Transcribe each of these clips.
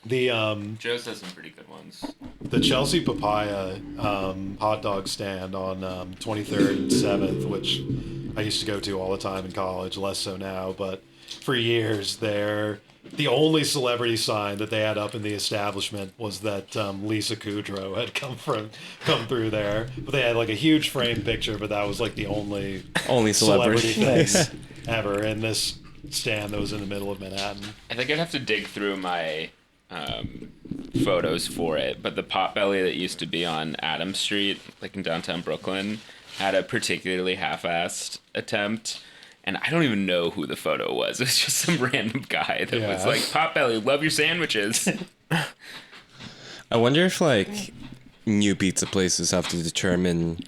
Joe's has some pretty good ones. The Chelsea Papaya hot dog stand on 23rd and 7th, which I used to go to all the time in college, less so now, but for years the only celebrity sign that they had up in the establishment was that Lisa Kudrow had come through there. But they had like a huge framed picture, but that was like the only celebrity thing ever in this stand that was in the middle of Manhattan. I think I'd have to dig through my photos for it, but the Potbelly that used to be on Adams Street, like in downtown Brooklyn, had a particularly half-assed attempt. And I don't even know who the photo was. It was just some random guy that was like, Potbelly, love your sandwiches. I wonder if, like, new pizza places have to determine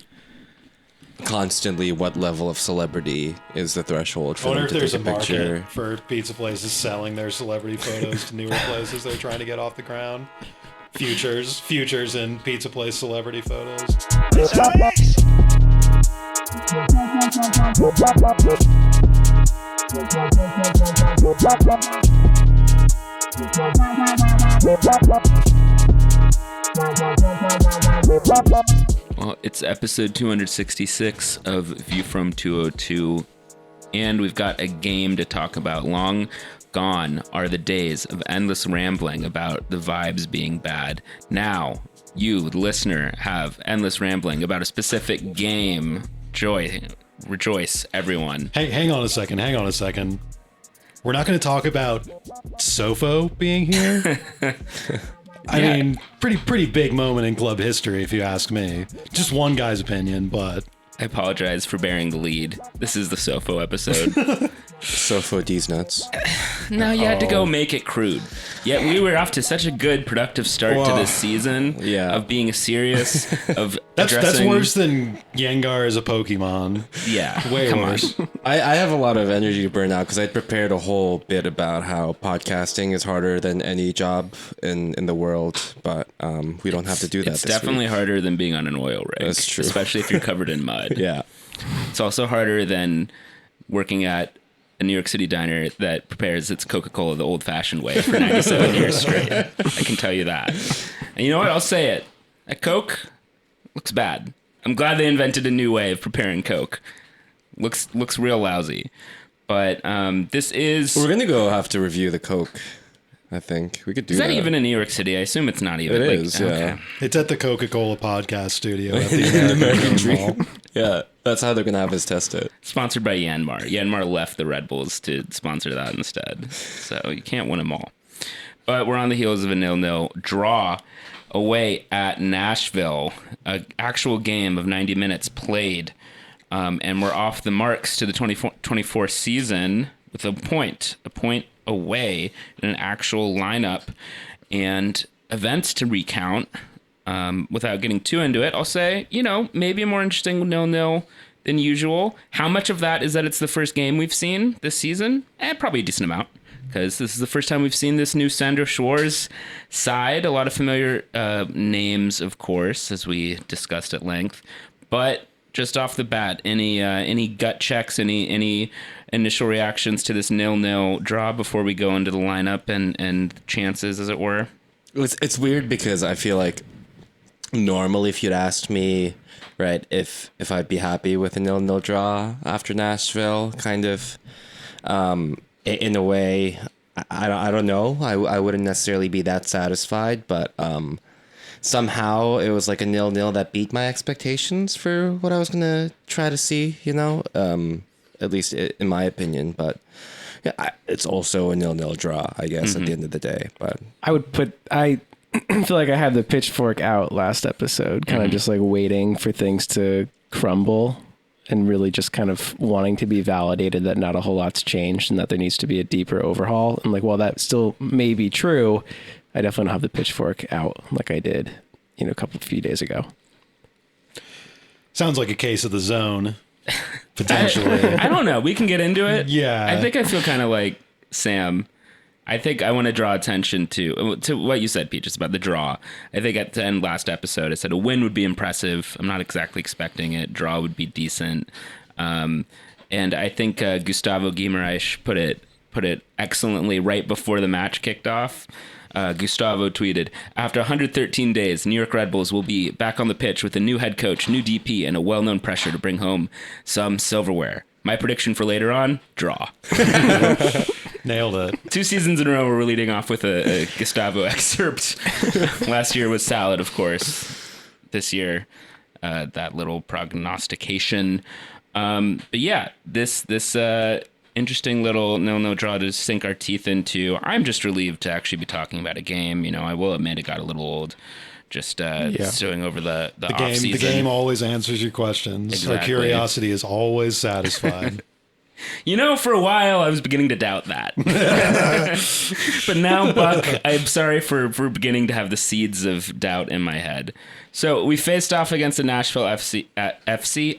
constantly what level of celebrity is the threshold for them to take a picture. I wonder if there's a market for pizza places selling their celebrity photos to newer places they're trying to get off the ground. Futures in pizza place celebrity photos. Well, it's episode 266 of View from 202, and we've got a game to talk about. Long gone are the days of endless rambling about the vibes being bad. Now, you, the listener, have endless rambling about a specific game. Rejoice, everyone. Hey, hang on a second. We're not going to talk about Sofo being here. I mean, pretty big moment in club history, if you ask me. Just one guy's opinion, but I apologize for bearing the lead. This is the Sofo episode. Sofo D's nuts. No, you had to go make it crude. Yet we were off to such a good, productive start to this season of being serious, of that's worse than Yengar as a Pokemon. Yeah, way worse. I have a lot of energy to burn out because I prepared a whole bit about how podcasting is harder than any job in the world, but we don't have to do that. It's definitely harder than being on an oil rig. That's true. Especially if you're covered in mud. Yeah. It's also harder than working at a New York City diner that prepares its Coca-Cola the old-fashioned way for 97 years straight. I can tell you that. And you know what? I'll say it. That Coke looks bad. I'm glad they invented a new way of preparing Coke. Looks real lousy. But this is... We're going to have to review the Coke, I think. We could do that. Is that even in New York City? I assume it's not even. It is, yeah. Okay. It's at the Coca-Cola podcast studio at the American Dream Mall. Yeah, that's how they're going to have us test it. Sponsored by Yanmar. Yanmar left the Red Bulls to sponsor that instead. So you can't win them all. But we're on the heels of a 0-0 draw away at Nashville. An actual game of 90 minutes played. And we're off the marks to the 24 season with a point away in an actual lineup and events to recount. Without getting too into it, I'll say, maybe a more interesting 0-0 than usual. How much of that is that it's the first game we've seen this season? Probably a decent amount, because this is the first time we've seen this new Sandro Schwarz side. A lot of familiar names, of course, as we discussed at length. But just off the bat, any gut checks, any initial reactions to this 0-0 draw before we go into the lineup and chances, as it were? It's weird because I feel like normally if you'd asked me, right, if I'd be happy with a 0-0 draw after Nashville, kind of, in a way, I don't know. I wouldn't necessarily be that satisfied, but somehow it was like a 0-0 that beat my expectations for what I was going to try to see, at least in my opinion. But yeah, it's also a 0-0 draw, I guess, at the end of the day. But I feel like I had the pitchfork out last episode, kind of just like waiting for things to crumble and really just kind of wanting to be validated that not a whole lot's changed and that there needs to be a deeper overhaul. And like, while that still may be true, I definitely don't have the pitchfork out like I did, a few days ago. Sounds like a case of the zone, potentially. I don't know. We can get into it. Yeah. I think I feel kind of like Sam. I think I want to draw attention to what you said, Pete, just about the draw. I think at the end last episode, I said a win would be impressive. I'm not exactly expecting it. Draw would be decent. And I think Gustavo Guimaraes put it excellently right before the match kicked off. Gustavo tweeted, after 113 days, New York Red Bulls will be back on the pitch with a new head coach, new DP, and a well-known pressure to bring home some silverware. My prediction for later on, draw. Nailed it. 2 seasons in a row, we're leading off with a Gustavo excerpt. Last year was salad, of course. This year, that little prognostication. But yeah, this interesting little no draw to sink our teeth into. I'm just relieved to actually be talking about a game. I will admit it got a little old. Just stewing over the off game. season. The game always answers your questions. Exactly. Our curiosity is always satisfied. For a while I was beginning to doubt that. But now, Buck, I'm sorry for beginning to have the seeds of doubt in my head. So we faced off against the Nashville SC It side.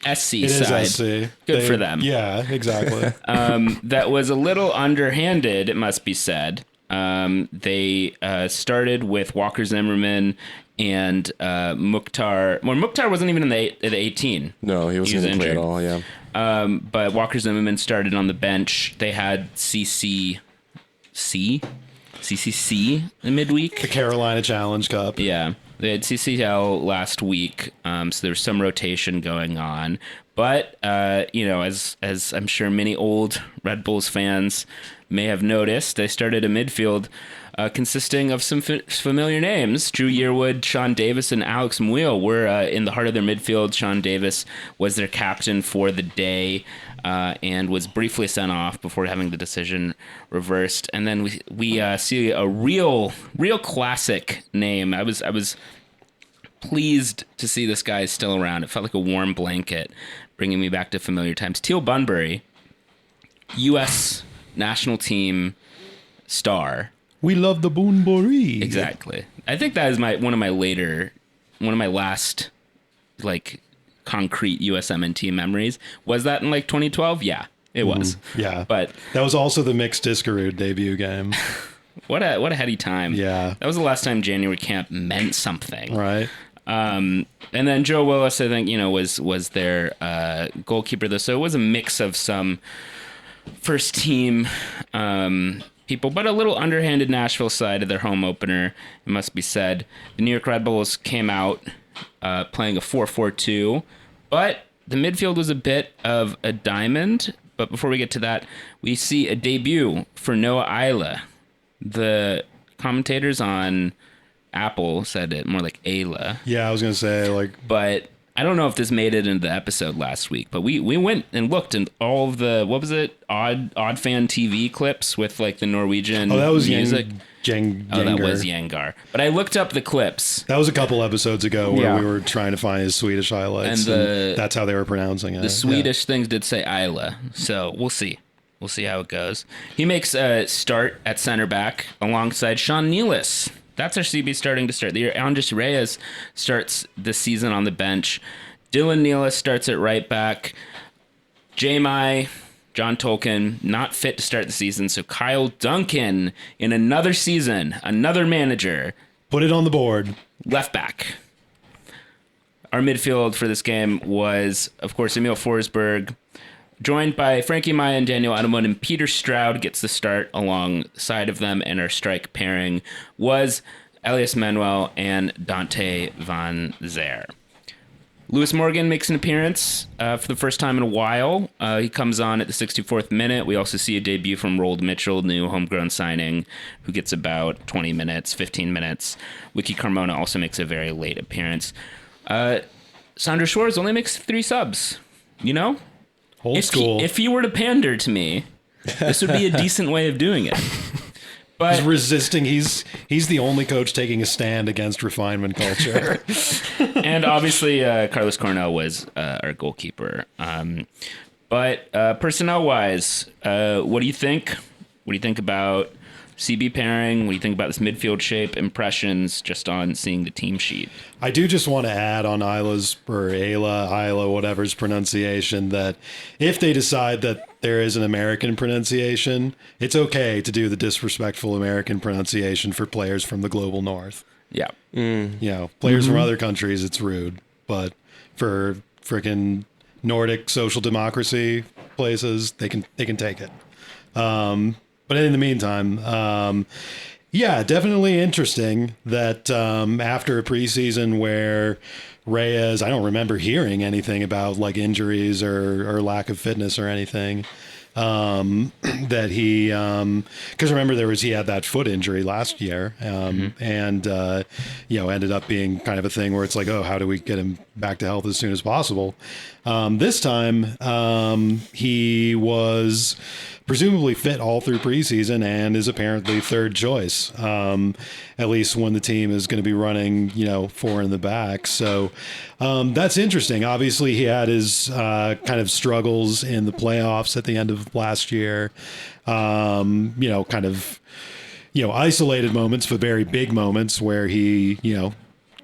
is SC. Good for them. Yeah, exactly. That was a little underhanded, it must be said. They started with Walker Zimmerman and Mukhtar. Well, Mukhtar wasn't even in the 18. No, he wasn't going to play at all, yeah. But Walker Zimmerman started on the bench. They had CCC in midweek. The Carolina Challenge Cup. Yeah. They had CCL last week, so there was some rotation going on. But, as I'm sure many old Red Bulls fans may have noticed, they started a midfield consisting of some familiar names. Drew Yearwood, Sean Davis, and Alex Muil were in the heart of their midfield. Sean Davis was their captain for the day and was briefly sent off before having the decision reversed. And then we see a real classic name. I was pleased to see this guy still around. It felt like a warm blanket, bringing me back to familiar times. Teal Bunbury, U.S. national team star. We love the Bunbury. Exactly. I think that is one of my last concrete USMNT memories. Was that in 2012? Yeah, it was. Yeah, but that was also the Mixed Discaroo debut game. What a heady time. Yeah, that was the last time January camp meant something. Right. And then Joe Willis, I think, was their goalkeeper. So it was a mix of some first team people, but a little underhanded Nashville side of their home opener, it must be said. The New York Red Bulls came out playing a 4-4-2, but the midfield was a bit of a diamond. But before we get to that, we see a debut for Noah Isla. The commentators on Apple said it more like Ayla. Yeah, I was going to say, But I don't know if this made it into the episode last week, but we went and looked and all of the, what was it, odd fan TV clips with the Norwegian that was music. That was Yangar. But I looked up the clips. That was a couple episodes ago where we were trying to find his Swedish highlights, and that's how they were pronouncing it. The Swedish things did say Isla, so we'll see. We'll see how it goes. He makes a start at center back alongside Sean Nealis. That's our CB starting to start the year. Andres Reyes starts the season on the bench. Dylan Nealis starts at right back. J-My, John Tolkien, not fit to start the season. So Kyle Duncan in another season, another manager. Put it on the board. Left back. Our midfield for this game was, of course, Emil Forsberg, joined by Frankie Maya and Daniel Edelman, and Peter Stroud gets the start alongside of them, and our strike pairing was Elias Manuel and Dante Van Zer. Lewis Morgan makes an appearance for the first time in a while. He comes on at the 64th minute. We also see a debut from Roald Mitchell, new homegrown signing, who gets about 20 minutes, 15 minutes. Wiki Carmona also makes a very late appearance. Sandro Schwartz only makes 3 subs, Old school. If he were to pander to me, this would be a decent way of doing it. But he's resisting. He's the only coach taking a stand against refinement culture. And obviously, Carlos Cornell was our goalkeeper. But personnel-wise, what do you think? What do you think about CB pairing? What do you think about this midfield shape? Impressions just on seeing the team sheet? I do just want to add on Isla, whatever's pronunciation, that if they decide that there is an American pronunciation, it's okay to do the disrespectful American pronunciation for players from the global north. Yeah. Players from other countries, it's rude. But for freaking Nordic social democracy places, they can take it. But in the meantime, Yeah, definitely interesting that after a preseason where Reyes, I don't remember hearing anything about like injuries or lack of fitness or anything. That he, because remember he had that foot injury last year, and ended up being kind of a thing where it's like, oh, how do we get him back to health as soon as possible? This time, he was presumably fit all through preseason and is apparently third choice, at least when the team is going to be running, four in the back. So that's interesting. Obviously, he had his kind of struggles in the playoffs at the end of last year, isolated moments, but very big moments where he,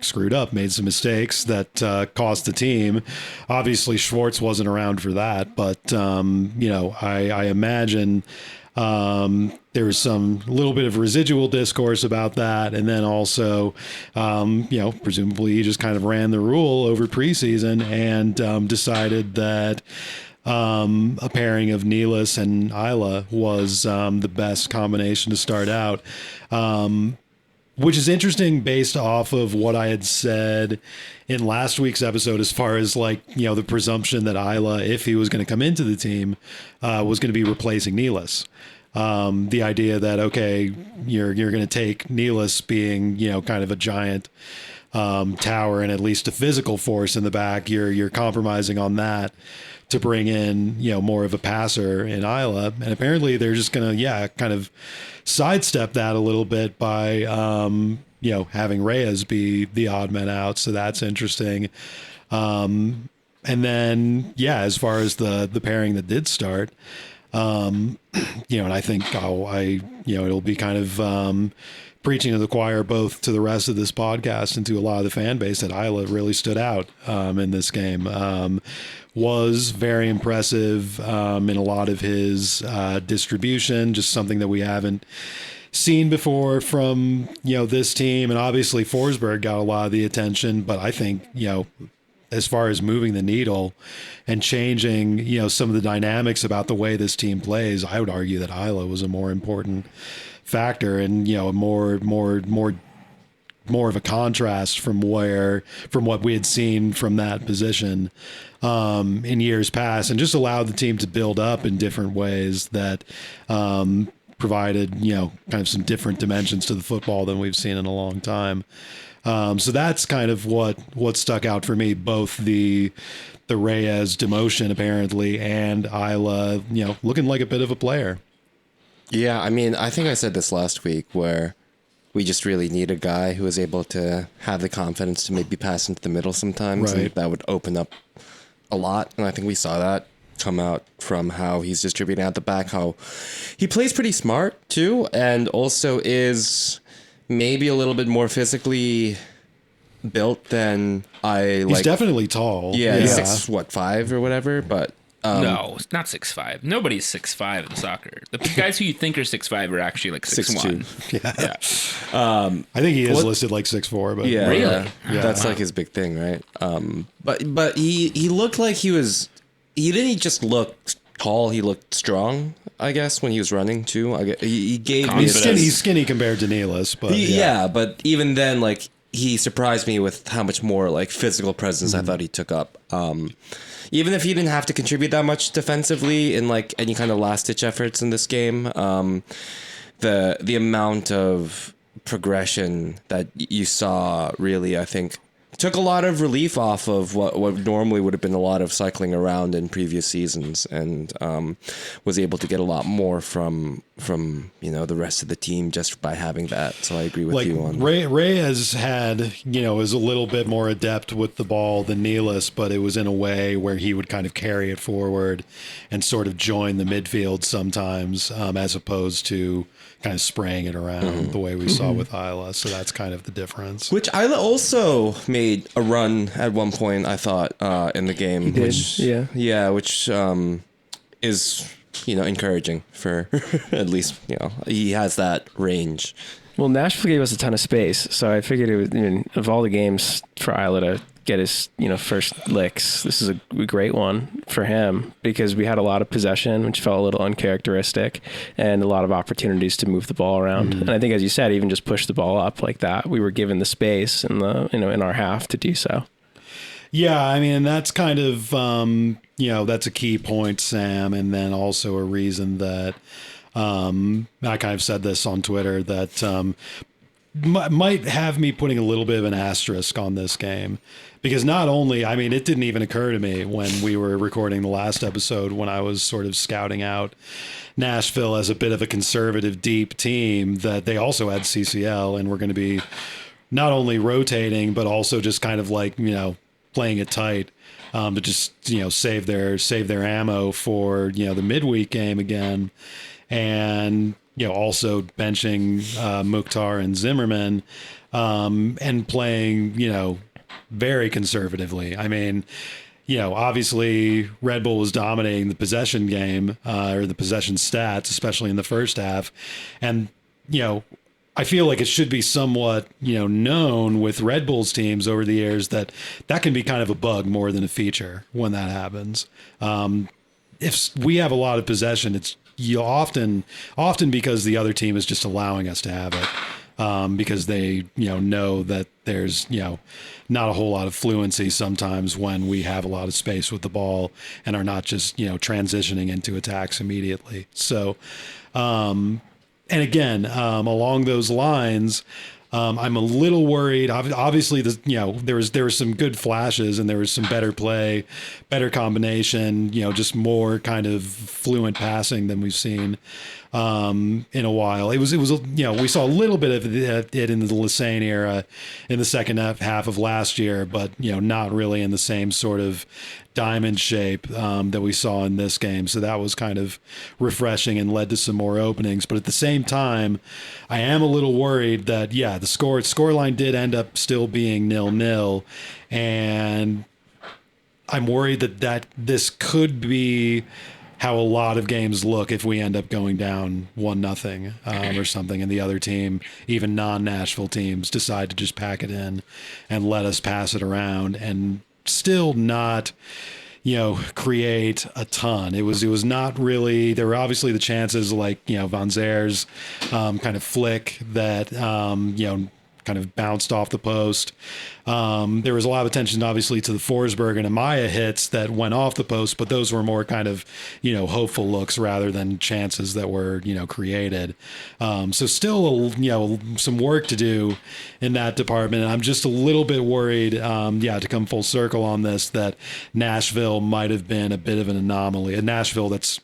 screwed up, made some mistakes that cost the team. Obviously, Schwartz wasn't around for that, but I imagine there was some little bit of residual discourse about that, and then also, presumably he just kind of ran the rule over preseason and decided that a pairing of Nealis and Isla was the best combination to start out. Which is interesting based off of what I had said in last week's episode, as far as the presumption that Isla, if he was going to come into the team, was going to be replacing Nealis. The idea that, okay, you're going to take Nealis being, kind of a giant tower and at least a physical force in the back. You're compromising on that to bring in, more of a passer in Isla. And apparently they're just going to, kind of sidestep that a little bit by, having Reyes be the odd man out. So that's interesting. And then, as far as the pairing that did start, and I think it'll be kind of, preaching to the choir, both to the rest of this podcast and to a lot of the fan base, that Isla really stood out in this game. Was very impressive in a lot of his distribution, just something that we haven't seen before from this team. And obviously Forsberg got a lot of the attention, but I think as far as moving the needle and changing some of the dynamics about the way this team plays, I would argue that Isla was a more important factor and more of a contrast from what we had seen from that position in years past, and just allowed the team to build up in different ways that provided kind of some different dimensions to the football than we've seen in a long time. So that's kind of what stuck out for me, both the Reyes demotion apparently and Isla looking like a bit of a player. Yeah, I mean, I think I said this last week where we just really need a guy who is able to have the confidence to maybe pass into the middle sometimes. Right. And that would open up a lot. And I think we saw that come out from how he's distributing out the back, how he plays pretty smart too, and also is maybe a little bit more physically built than He's definitely tall. Yeah, he's 6'5" or whatever, but no, it's not 6'5". Nobody's 6'5" in soccer. The guys who you think are 6'5" are actually like 6'1". Yeah. I think he is listed like 6'4", but yeah, really? Yeah. That's like his big thing, right? But he looked like he didn't just look tall, he looked strong, I guess, when he was running too. He gave me he's skinny compared to Nealis, but but even then, like, he surprised me with how much more like physical presence I thought he took up. Even if he didn't have to contribute that much defensively in like any kind of last ditch efforts in this game, the amount of progression that you saw really, I think, took a lot of relief off of what normally would have been a lot of cycling around in previous seasons, and was able to get a lot more from the rest of the team just by having that. So I agree with you on Ray has had is a little bit more adept with the ball than Nealis, but it was in a way where he would kind of carry it forward and sort of join the midfield sometimes, as opposed to kind of spraying it around the way we saw with Isla. So that's kind of the difference. Which Isla also made a run at one point, I thought, in the game. He did, which is encouraging for at least he has that range. Well, Nashville gave us a ton of space, so I figured it was, of all the games for Isla to get his first licks. This is a great one for him because we had a lot of possession, which felt a little uncharacteristic, and a lot of opportunities to move the ball around. And I think, as you said, even just push the ball up like that, we were given the space in the in our half to do so. Yeah, I mean, that's kind of that's a key point, Sam, and then also a reason that I kind of said this on Twitter that might have me putting a little bit of an asterisk on this game, because not only, I mean, it didn't even occur to me when we were recording the last episode, when I was sort of scouting out Nashville as a bit of a conservative, deep team, that they also had CCL and were going to be not only rotating, but also just kind of like, playing it tight to just, save their ammo for, the midweek game again. And, also benching Mukhtar and Zimmerman and playing, very conservatively. I mean, obviously Red Bull was dominating the possession game or the possession stats, especially in the first half. And, I feel like it should be somewhat, known with Red Bull's teams over the years that can be kind of a bug more than a feature when that happens. If we have a lot of possession, it's often because the other team is just allowing us to have it, because they, know that there's, not a whole lot of fluency sometimes when we have a lot of space with the ball and are not just, transitioning into attacks immediately. So, and again, along those lines, I'm a little worried. Obviously, there was some good flashes and there was some better play, better combination. Just more kind of fluent passing than we've seen in a while. It was we saw a little bit of it in the Lassane era in the second half of last year, but not really in the same sort of diamond shape that we saw in this game. So that was kind of refreshing and led to some more openings. But at the same time, I am a little worried that, the scoreline did end up still being 0-0. And I'm worried that this could be how a lot of games look if we end up going down 1-0 or something, and the other team, even non-Nashville teams, decide to just pack it in and let us pass it around and still not, create a ton. It was not really, there were obviously the chances like, Van Zer's kind of flick that, kind of bounced off the post. There was a lot of attention, obviously, to the Forsberg and Amaya hits that went off the post, but those were more kind of, hopeful looks rather than chances that were, created. So still, some work to do in that department. And I'm just a little bit worried, to come full circle on this, that Nashville might have been a bit of an anomaly. And Nashville that's,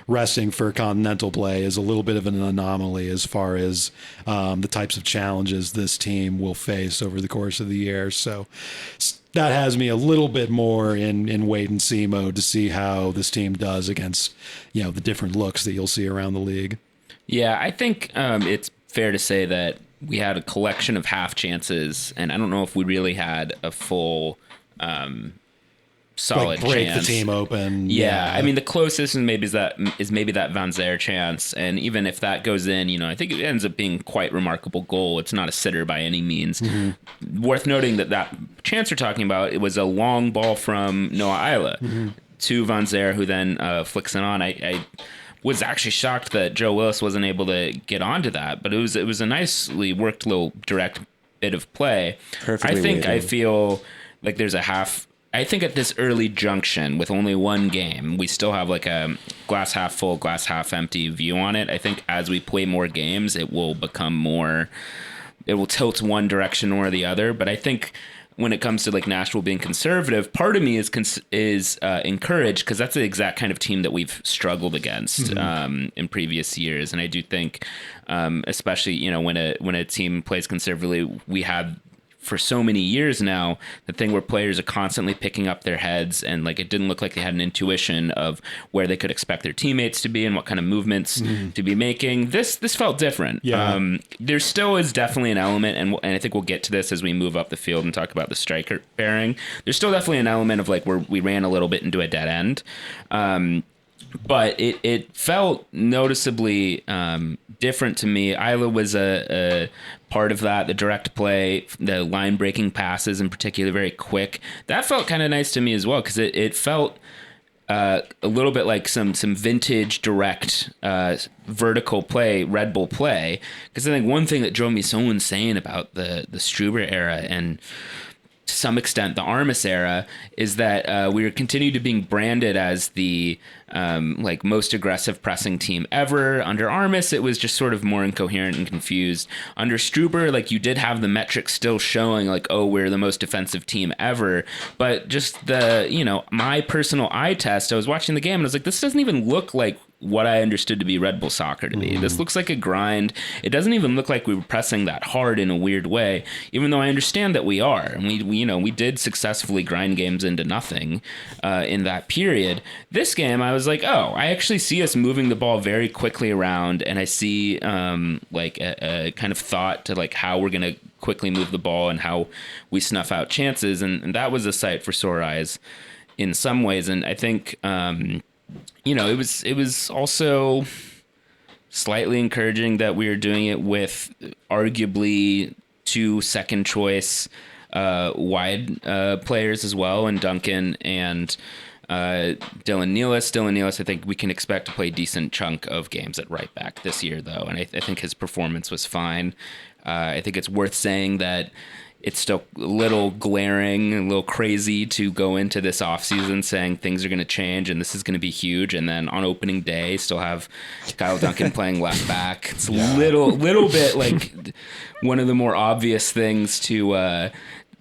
resting for continental play is a little bit of an anomaly as far as the types of challenges this team will face over the course of the year. So that has me a little bit more in wait and see mode to see how this team does against, the different looks that you'll see around the league. Yeah, I think it's fair to say that we had a collection of half chances, and I don't know if we really had a full solid break chance. The team open. Yeah. I mean, the closest is maybe that Van Zer chance, and even if that goes in, I think it ends up being quite remarkable goal. It's not a sitter by any means. Mm-hmm. Worth noting that chance we're talking about, it was a long ball from Noah Isla to Van Zer, who then flicks it on. I was actually shocked that Joe Willis wasn't able to get onto that, but it was a nicely worked little direct bit of play. Perfectly I feel like there's a half. I think at this early junction with only one game, we still have like a glass half full, glass half empty view on it. I think as we play more games, it will become more, it will tilt one direction or the other. But I think when it comes to like Nashville being conservative, part of me is encouraged because that's the exact kind of team that we've struggled against in previous years. And I do think, especially, when a team plays conservatively, we have for so many years now, the thing where players are constantly picking up their heads, and like it didn't look like they had an intuition of where they could expect their teammates to be and what kind of movements to be making. This felt different. Yeah. There still is definitely an element, and I think we'll get to this as we move up the field and talk about the striker pairing. There's still definitely an element of like where we ran a little bit into a dead end. but it felt noticeably different to me. Isla was a part of that, the direct play, the line breaking passes in particular, very quick. That felt kind of nice to me as well, because it felt a little bit like some vintage direct vertical play, Red Bull play. Because I think one thing that drove me so insane about the Struber era, and to some extent the Armas era, is that we were continued to being branded as the like most aggressive pressing team ever. Under Armas, it was just sort of more incoherent and confused. Under Struber, like, you did have the metrics still showing like, oh, we're the most defensive team ever, but just the, you know, my personal eye test, I was watching the game and I was like, this doesn't even look like what I understood to be Red Bull soccer to be. This looks like a grind. It doesn't even look like we were pressing that hard in a weird way, even though I understand that we are. And we you know, we did successfully grind games into nothing in that period. This game, I was like, oh, I actually see us moving the ball very quickly around, and I see like a kind of thought to like how we're going to quickly move the ball and how we snuff out chances. And that was a sight for sore eyes in some ways. And I think, you know, it was also slightly encouraging that we were doing it with arguably two second choice wide players as well, and Duncan and Dylan Nealis. Dylan Nealis, I think we can expect to play a decent chunk of games at right back this year, though, and I think his performance was fine. I think it's worth saying that it's still a little glaring, a little crazy to go into this offseason saying things are going to change and this is going to be huge, and then on opening day still have Kyle Duncan playing left back. It's a little bit like one of the more obvious things to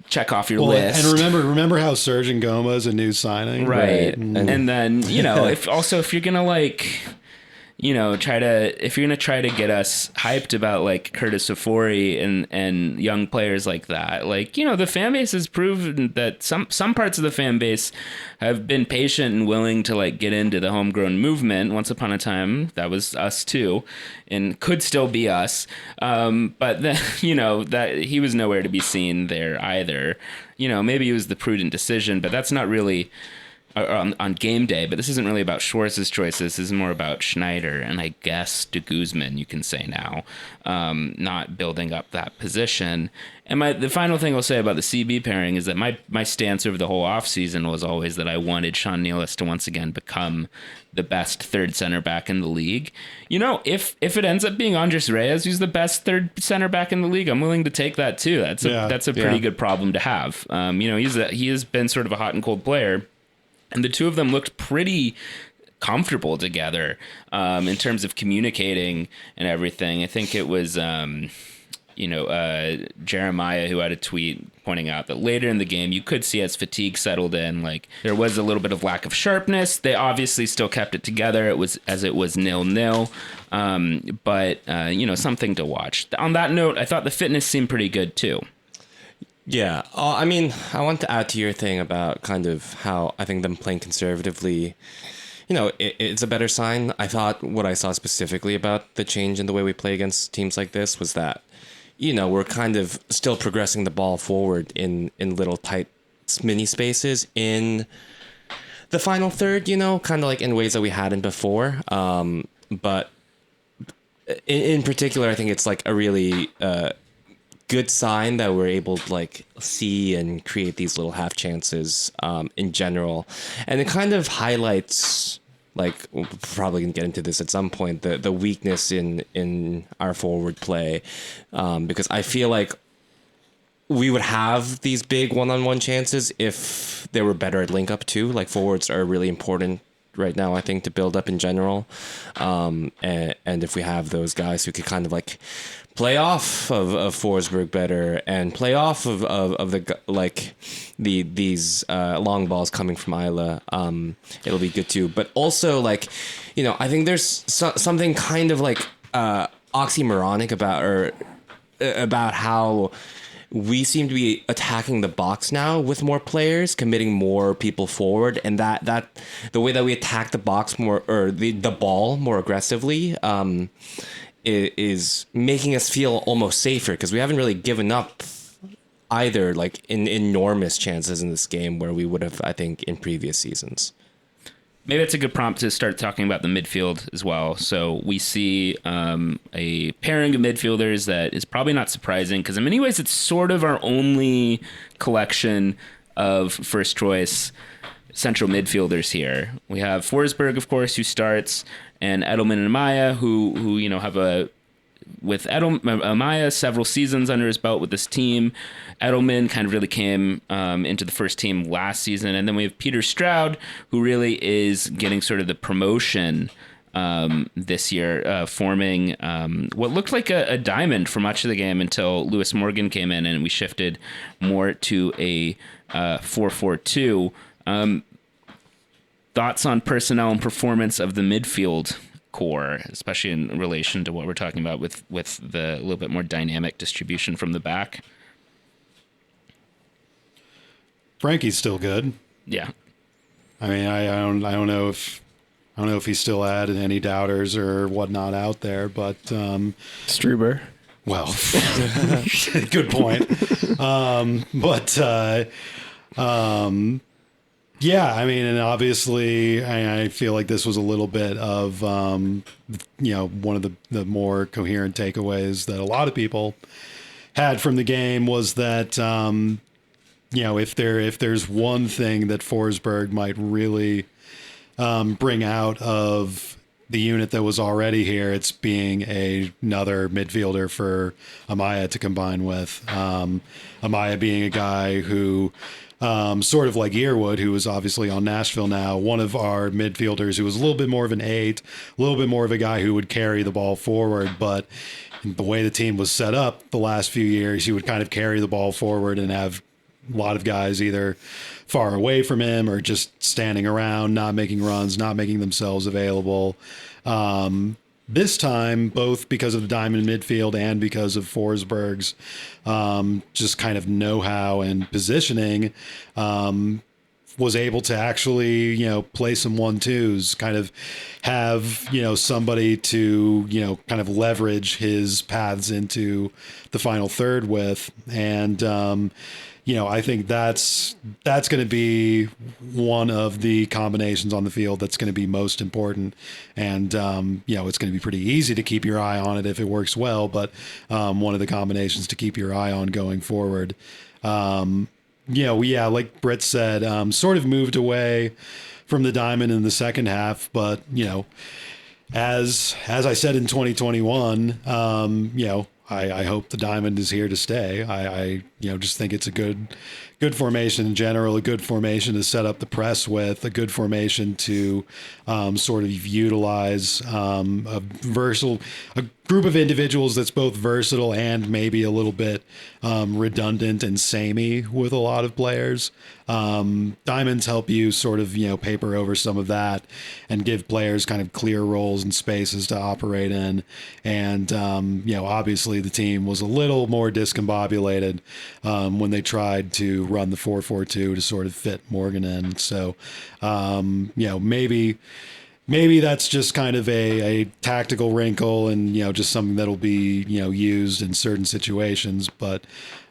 check off your list. And remember how Serge Ngoma is a new signing, right? And then, you know, if you're gonna like, you know, if you're gonna try to get us hyped about like Curtis Safori and young players like that, like, you know, the fan base has proven that some parts of the fan base have been patient and willing to like get into the homegrown movement. Once upon a time, that was us too, and could still be us. But then, you know, that he was nowhere to be seen there either. You know, maybe it was the prudent decision, but that's not really on game day. But this isn't really about Schwartz's choices. This is more about Schneider and I guess de Guzman, you can say now, not building up that position. And the final thing I'll say about the CB pairing is that my stance over the whole offseason was always that I wanted Sean Nealis to once again become the best third center back in the league. You know, if it ends up being Andres Reyes who's the best third center back in the league, I'm willing to take that too. That's a pretty good problem to have. You know, he has been sort of a hot and cold player, and the two of them looked pretty comfortable together in terms of communicating and everything. I think it was, Jeremiah who had a tweet pointing out that later in the game, you could see as fatigue settled in, like there was a little bit of lack of sharpness. They obviously still kept it together. It was 0-0. But something to watch. On that note, I thought the fitness seemed pretty good too. Yeah. I mean, I want to add to your thing about kind of how I think them playing conservatively, you know, it's a better sign. I thought what I saw specifically about the change in the way we play against teams like this was that, you know, we're kind of still progressing the ball forward in little tight mini spaces in the final third, you know, kind of like in ways that we hadn't before. But in particular, I think it's like a really good sign that we're able to like see and create these little half chances in general. And it kind of highlights, like, we're probably gonna get into this at some point, the weakness in our forward play, because I feel like we would have these big one-on-one chances if they were better at link up too. Like, forwards are really important right now, I think, to build up in general, and if we have those guys who could kind of like play off of Forsberg better and play off of the like these long balls coming from Isla, it'll be good too. But also, like, you know, I think there's something kind of like oxymoronic about how we seem to be attacking the box now with more players, committing more people forward, and that the way that we attack the box more, or the ball more aggressively, is making us feel almost safer, because we haven't really given up either, like in enormous chances in this game where we would have, I think, in previous seasons. maybe it's a good prompt to start talking about the midfield as well. So we see a pairing of midfielders that is probably not surprising because in many ways it's sort of our only collection of first choice central midfielders here. We have Forsberg, of course, who starts, and Edelman and Amaya, who have with Amaya several seasons under his belt with this team. Edelman kind of really came into the first team last season. And then we have Peter Stroud, who really is getting sort of the promotion this year, forming what looked like a diamond for much of the game until Lewis Morgan came in and we shifted more to a 4-4-2. Thoughts on personnel and performance of the midfield core, especially in relation to what we're talking about with the little bit more dynamic distribution from the back? Frankie's still good. Yeah. I mean, I don't know if he still had any doubters or whatnot out there, but Struber. Well, good point. Yeah, I mean, and obviously, I feel like this was a little bit of, one of the more coherent takeaways that a lot of people had from the game was that, if there's one thing that Forsberg might really bring out of the unit that was already here, it's being another midfielder for Amaya to combine with. Amaya being a guy who, sort of like Yearwood, who is obviously on Nashville now, one of our midfielders who was a little bit more of an 8, a little bit more of a guy who would carry the ball forward. But the way the team was set up the last few years, he would kind of carry the ball forward and have a lot of guys either far away from him or just standing around, not making runs, not making themselves available. This time, both because of the diamond midfield and because of Forsberg's just kind of know-how and positioning, was able to actually, play some 1-2s, kind of have, somebody to, kind of leverage his paths into the final third with. And, I think that's going to be one of the combinations on the field that's going to be most important. And, it's going to be pretty easy to keep your eye on it if it works well, but one of the combinations to keep your eye on going forward. Like Brit said, sort of moved away from the diamond in the second half, but, as I said in 2021, I hope the diamond is here to stay. I just think it's a good formation in general, a good formation to set up the press with, a good formation to sort of utilize a group of individuals that's both versatile and maybe a little bit redundant and samey with a lot of players. Diamonds help you sort of, paper over some of that and give players kind of clear roles and spaces to operate in. And, obviously the team was a little more discombobulated when they tried to run the 4-4-2 to sort of fit Morgan in. So, maybe that's just kind of a tactical wrinkle and, just something that'll be, used in certain situations. But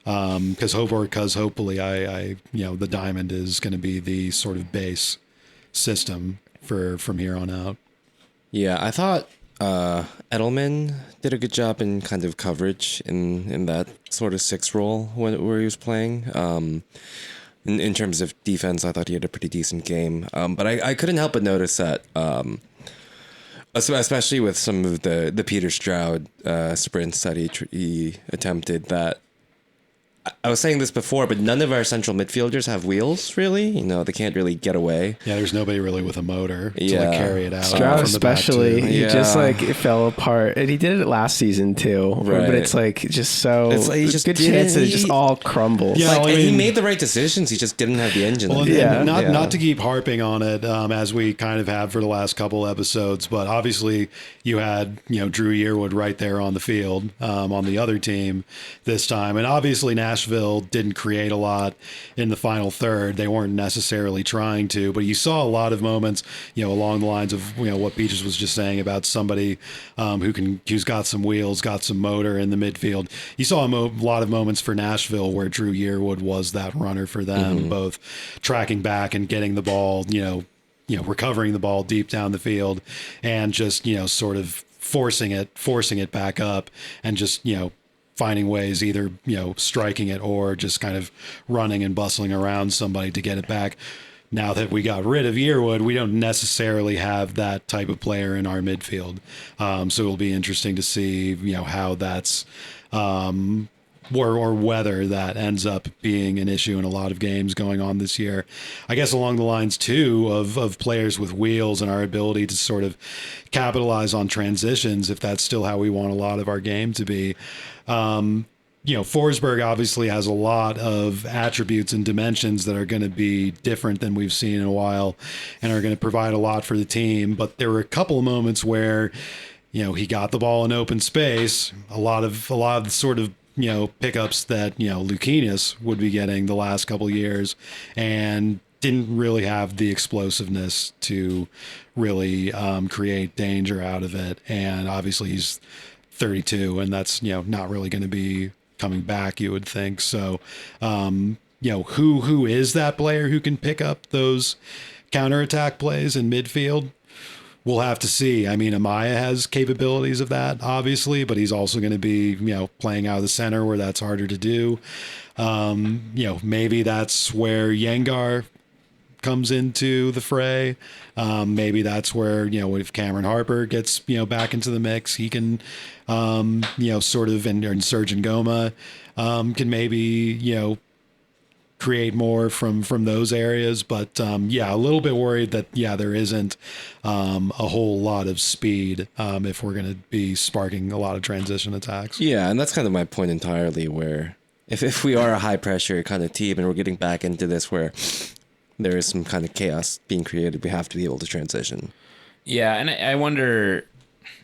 because hopefully the diamond is going to be the sort of base system from here on out. Yeah, I thought Edelman did a good job in kind of coverage in that sort of 6 role where he was playing. In terms of defense, I thought he had a pretty decent game. But I couldn't help but notice that, especially with some of the Peter Stroud sprints that he attempted, that I was saying this before, but none of our central midfielders have wheels, really. They can't really get away. Yeah, there's nobody really with a motor to carry it out. Stroud especially, he just it fell apart. And he did it last season too. Right. But it's just so it's a good chance that it just all crumbles. Yeah, he made the right decisions. He just didn't have the engine. Well, not to keep harping on it as we kind of have for the last couple episodes, but obviously you had Drew Yearwood right there on the field on the other team this time, and obviously Nashville didn't create a lot in the final third. They weren't necessarily trying to, but you saw a lot of moments, along the lines of what Peaches was just saying about somebody who's got some wheels, got some motor in the midfield. You saw a lot of moments for Nashville where Drew Yearwood was that runner for them, both tracking back and getting the ball, recovering the ball deep down the field and just, sort of forcing it back up and just, finding ways, either, striking it or just kind of running and bustling around somebody to get it back. Now that we got rid of Yearwood, we don't necessarily have that type of player in our midfield. So it'll be interesting to see, how that's, or whether that ends up being an issue in a lot of games going on this year. I guess along the lines, too, of players with wheels and our ability to sort of capitalize on transitions, if that's still how we want a lot of our game to be. Forsberg obviously has a lot of attributes and dimensions that are going to be different than we've seen in a while and are going to provide a lot for the team. But there were a couple of moments where, he got the ball in open space, a lot of the sort of, pickups that, Lukinas would be getting the last couple of years, and didn't really have the explosiveness to really create danger out of it. And obviously he's 32, and that's, not really going to be coming back, you would think. So, who is that player who can pick up those counterattack plays in midfield? We'll have to see. I mean, Amaya has capabilities of that, obviously, but he's also going to be, playing out of the center where that's harder to do. Maybe that's where Yengar comes into the fray. Maybe that's where, if Cameron Harper gets, back into the mix, he can, sort of, and Sergeant Goma can maybe, create more from those areas. But a little bit worried that there isn't a whole lot of speed if we're going to be sparking a lot of transition attacks. Yeah, and that's kind of my point entirely, where if we are a high pressure kind of team and we're getting back into this where there is some kind of chaos being created, we have to be able to transition. Yeah, and I wonder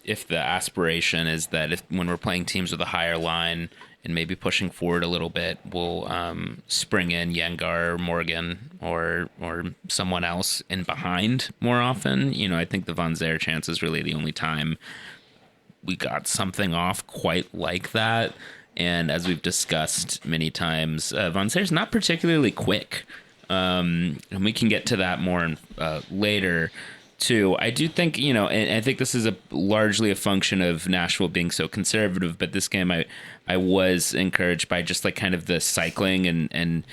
if the aspiration is that when we're playing teams with a higher line and maybe pushing forward a little bit, we'll spring in Yengar or Morgan or someone else in behind more often. I think the Von Zer chance is really the only time we got something off quite like that. And as we've discussed many times, Von Zer's not particularly quick. And we can get to that more later, too. I do think, and I think this is largely a function of Nashville being so conservative, but this game I was encouraged by just like kind of the cycling and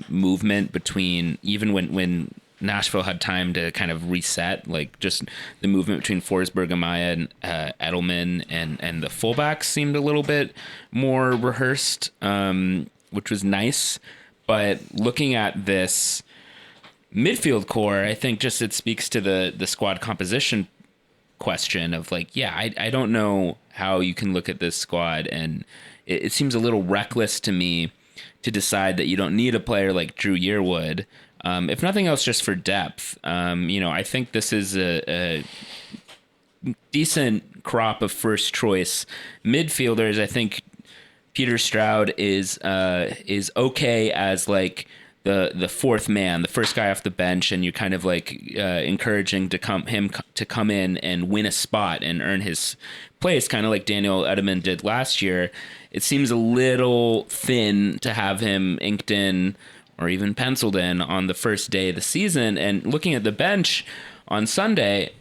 movement between, even when Nashville had time to kind of reset, like just the movement between Forsberg, Amaya, and Edelman and the fullbacks seemed a little bit more rehearsed, which was nice. But looking at this midfield core, I think just it speaks to the squad composition question of like, I don't know how you can look at this squad, and it seems a little reckless to me to decide that you don't need a player like Drew Yearwood, if nothing else, just for depth. I think this is a decent crop of first choice midfielders. I think Peter Stroud is okay as like the fourth man, the first guy off the bench, and you're kind of like encouraging him to come in and win a spot and earn his place, kind of like Daniel Edelman did last year. It seems a little thin to have him inked in or even penciled in on the first day of the season. And looking at the bench on Sunday,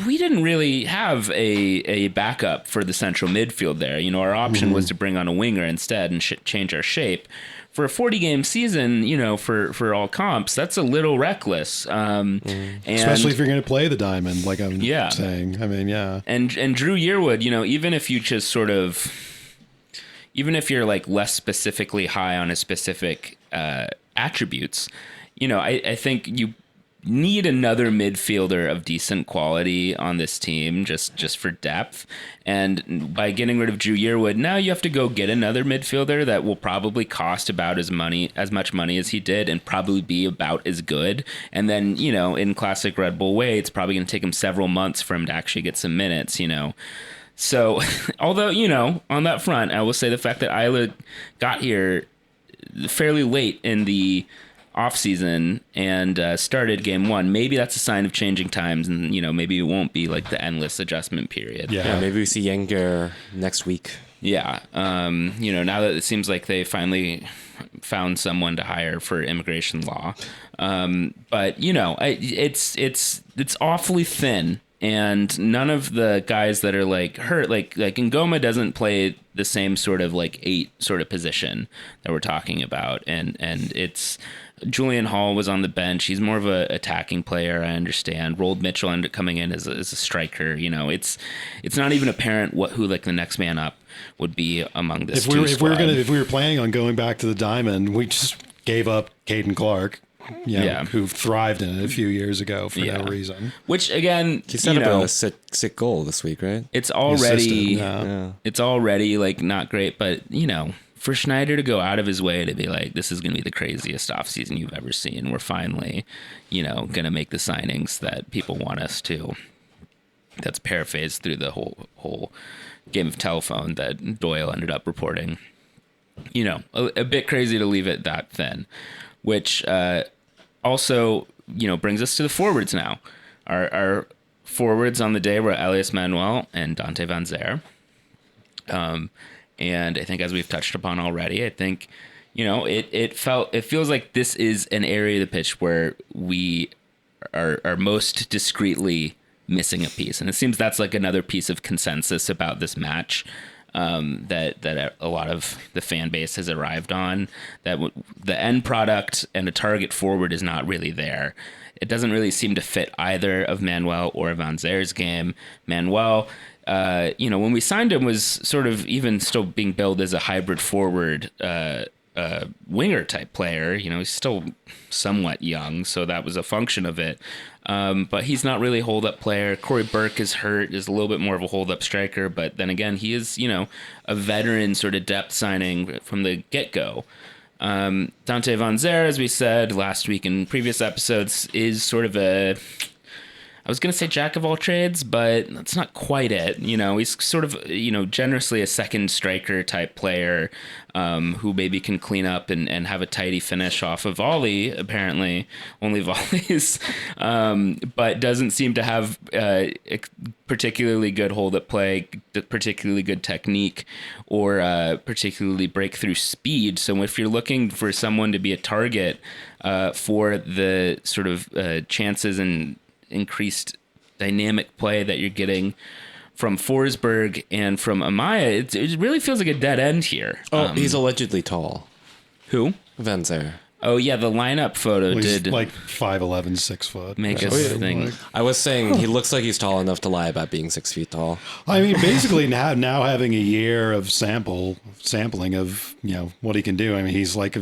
we didn't really have a backup for the central midfield there. Our option was to bring on a winger instead and change our shape. For a 40-game season, for all comps, that's a little reckless. And especially if you're going to play the diamond, like I'm saying. I mean, yeah. And Drew Yearwood, even if you just sort of, even if you're like less specifically high on his specific attributes, I think you need another midfielder of decent quality on this team just for depth. And by getting rid of Drew Yearwood, now you have to go get another midfielder that will probably cost about as much money as he did and probably be about as good. And then, in classic Red Bull way, it's probably going to take him several months for him to actually get some minutes, So, although, on that front, I will say the fact that Isla got here fairly late in the offseason and started game one, maybe that's a sign of changing times, and maybe it won't be like the endless adjustment period. Yeah, maybe we see Yenger next week. Yeah. Now that it seems like they finally found someone to hire for immigration law. But it's awfully thin, and none of the guys that are like hurt, like Ngoma doesn't play the same sort of like 8 sort of position that we're talking about, and it's Julian Hall was on the bench. He's more of a attacking player, I understand. Rold Mitchell ended up coming in as a striker. It's not even apparent who like the next man up would be among this. If we were planning on going back to the Diamond, we just gave up Caden Clark, who thrived in it a few years ago for no reason. Which again, he set up a sick goal this week, right? It's already it's already like not great, but for Schneider to go out of his way to be like, this is going to be the craziest offseason you've ever seen. We're finally, going to make the signings that people want us to. That's paraphrased through the whole game of telephone that Doyle ended up reporting. A bit crazy to leave it that thin, which also, brings us to the forwards now. Our forwards on the day were Elias Manuel and Dante Van Zer. And I think, as we've touched upon already, I think, it feels like this is an area of the pitch where we are most discreetly missing a piece. And it seems that's like another piece of consensus about this match, that a lot of the fan base has arrived on, that the end product and a target forward is not really there. It doesn't really seem to fit either of Manuel or Van Zer's game. Manuel, when we signed him, was sort of even still being billed as a hybrid forward, winger type player. He's still somewhat young, so that was a function of it. But he's not really a hold-up player. Corey Burke is hurt, is a little bit more of a hold-up striker, but then again, he is, a veteran sort of depth signing from the get-go. Dante Van Zer, as we said last week in previous episodes, is sort of I was going to say jack of all trades, but that's not quite it. He's sort of, generously a second striker type player, who maybe can clean up and have a tidy finish off of volley, apparently only volleys, but doesn't seem to have particularly good hold up play, particularly good technique, or particularly breakthrough speed. So if you're looking for someone to be a target for the sort of chances and increased dynamic play that you're getting from Forsberg and from Amaya, it really feels like a dead end here. Oh, he's allegedly tall. Who? Van Zer. Oh, yeah, the lineup photo did like 5'11", 6 foot. Make us think. I was saying he looks like he's tall enough to lie about being 6 feet tall. I mean, basically now having a year of sampling of what he can do. I mean, he's like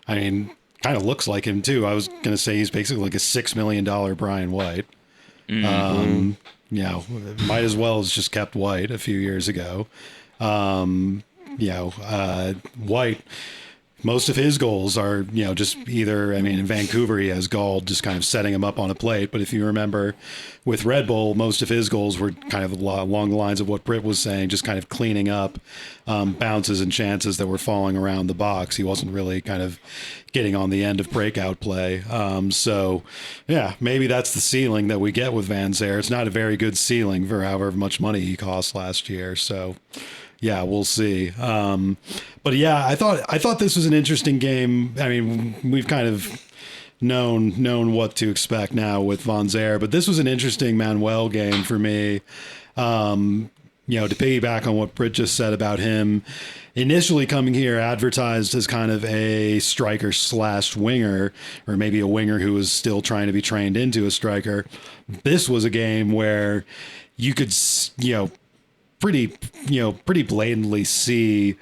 kind of looks like him too. I was going to say he's basically like a $6 million Brian White. Might as well has just kept White a few years ago. White, most of his goals are, just either, in Vancouver, he has Gauld just kind of setting him up on a plate. But if you remember with Red Bull, most of his goals were kind of along the lines of what Brit was saying, just kind of cleaning up bounces and chances that were falling around the box. He wasn't really kind of getting on the end of breakout play. Maybe that's the ceiling that we get with Van Zer. It's not a very good ceiling for however much money he cost last year. So yeah, we'll see. But yeah, I thought this was an interesting game. I mean, we've kind of known what to expect now with Van Zer, but this was an interesting Manuel game for me. To piggyback on what Brit just said about him, initially coming here advertised as kind of a striker / winger, or maybe a winger who was still trying to be trained into a striker. This was a game where you could, pretty blatantly see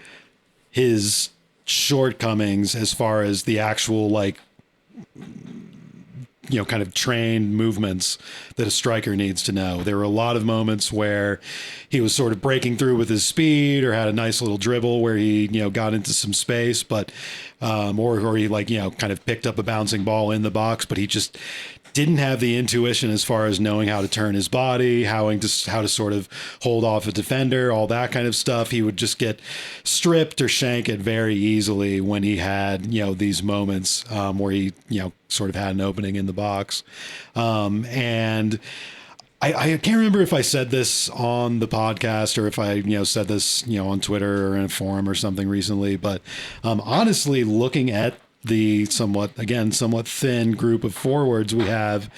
his shortcomings as far as the actual kind of trained movements that a striker needs to know. There were a lot of moments where he was sort of breaking through with his speed, or had a nice little dribble where he, got into some space, but, or he kind of picked up a bouncing ball in the box, but he just didn't have the intuition as far as knowing how to turn his body, how to sort of hold off a defender, all that kind of stuff. He would just get stripped or shank it very easily when he had, these moments where he, sort of had an opening in the box. And I can't remember if I said this on the podcast or if I, said this, on Twitter or in a forum or something recently, but honestly, looking at the somewhat thin group of forwards we have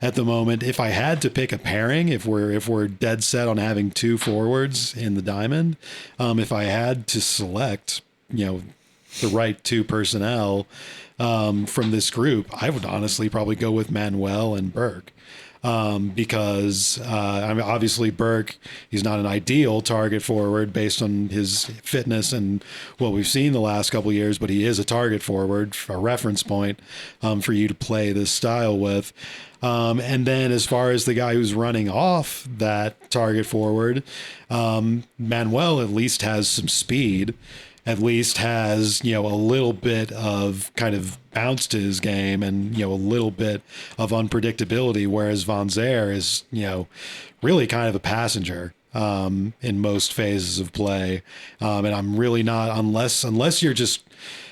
at the moment, if I had to pick a pairing, if we're dead set on having two forwards in the diamond, if I had to select, the right two personnel from this group, I would honestly probably go with Manuel and Burke. Because obviously Burke, he's not an ideal target forward based on his fitness and what we've seen the last couple of years, but he is a target forward, a reference point for you to play this style with. And then as far as the guy who's running off that target forward, Manuel at least has some speed, at least has, a little bit of kind of bounce to his game and, a little bit of unpredictability, whereas Van Zyl is, really kind of a passenger in most phases of play. And I'm really not, unless you're just,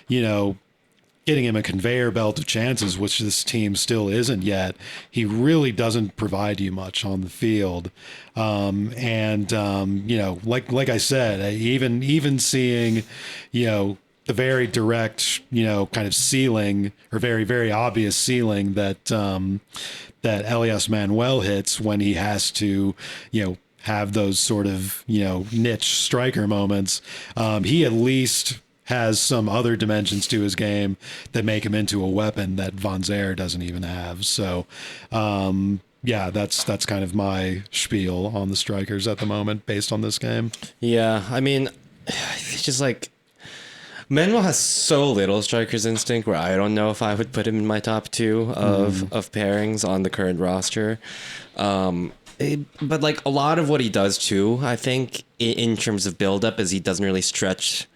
getting him a conveyor belt of chances, which this team still isn't yet, he really doesn't provide you much on the field. Like I said, even seeing, the very direct, kind of ceiling or very, very obvious ceiling that Elias Manuel hits when he has to, have those sort of, niche striker moments. He at least has some other dimensions to his game that make him into a weapon that Van Zyl doesn't even have. So, that's kind of my spiel on the strikers at the moment based on this game. Yeah, I mean, it's just like Manuel has so little striker's instinct where I don't know if I would put him in my top two of pairings on the current roster. But like a lot of what he does too, I think in terms of build-up is he doesn't really stretch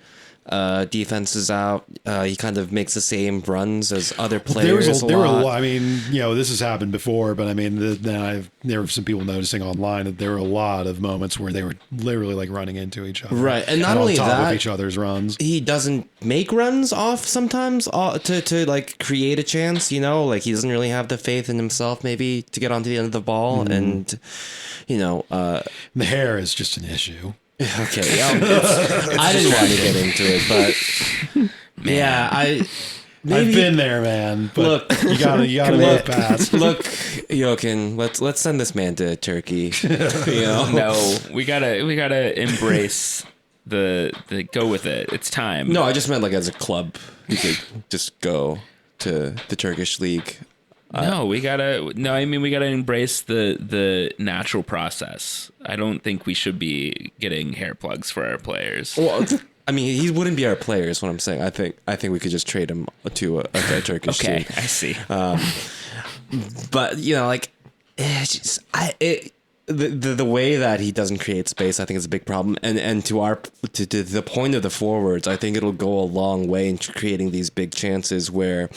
defenses out. He kind of makes the same runs as other players. There were a lot. I mean, this has happened before, but I mean, there were some people noticing online that there were a lot of moments where they were literally like running into each other, right? And not only on top that, of each other's runs, he doesn't make runs off sometimes to like create a chance. Like he doesn't really have the faith in himself, maybe to get onto the end of the ball, and the hair is just an issue. Okay, I didn't want to get into it, but yeah, I've been there, man. But look, you gotta move past. Look, Jochen, let's send this man to Turkey. No, we gotta embrace the go with it. It's time. No, I just meant like as a club, you could just go to the Turkish league. We gotta embrace the natural process. I don't think we should be getting hair plugs for our players. Well, I mean, he wouldn't be our player, is what I'm saying. I think we could just trade him to a Turkish team. Okay, I see. But the way that he doesn't create space, I think is a big problem. And to the point of the forwards, I think it'll go a long way in creating these big chances where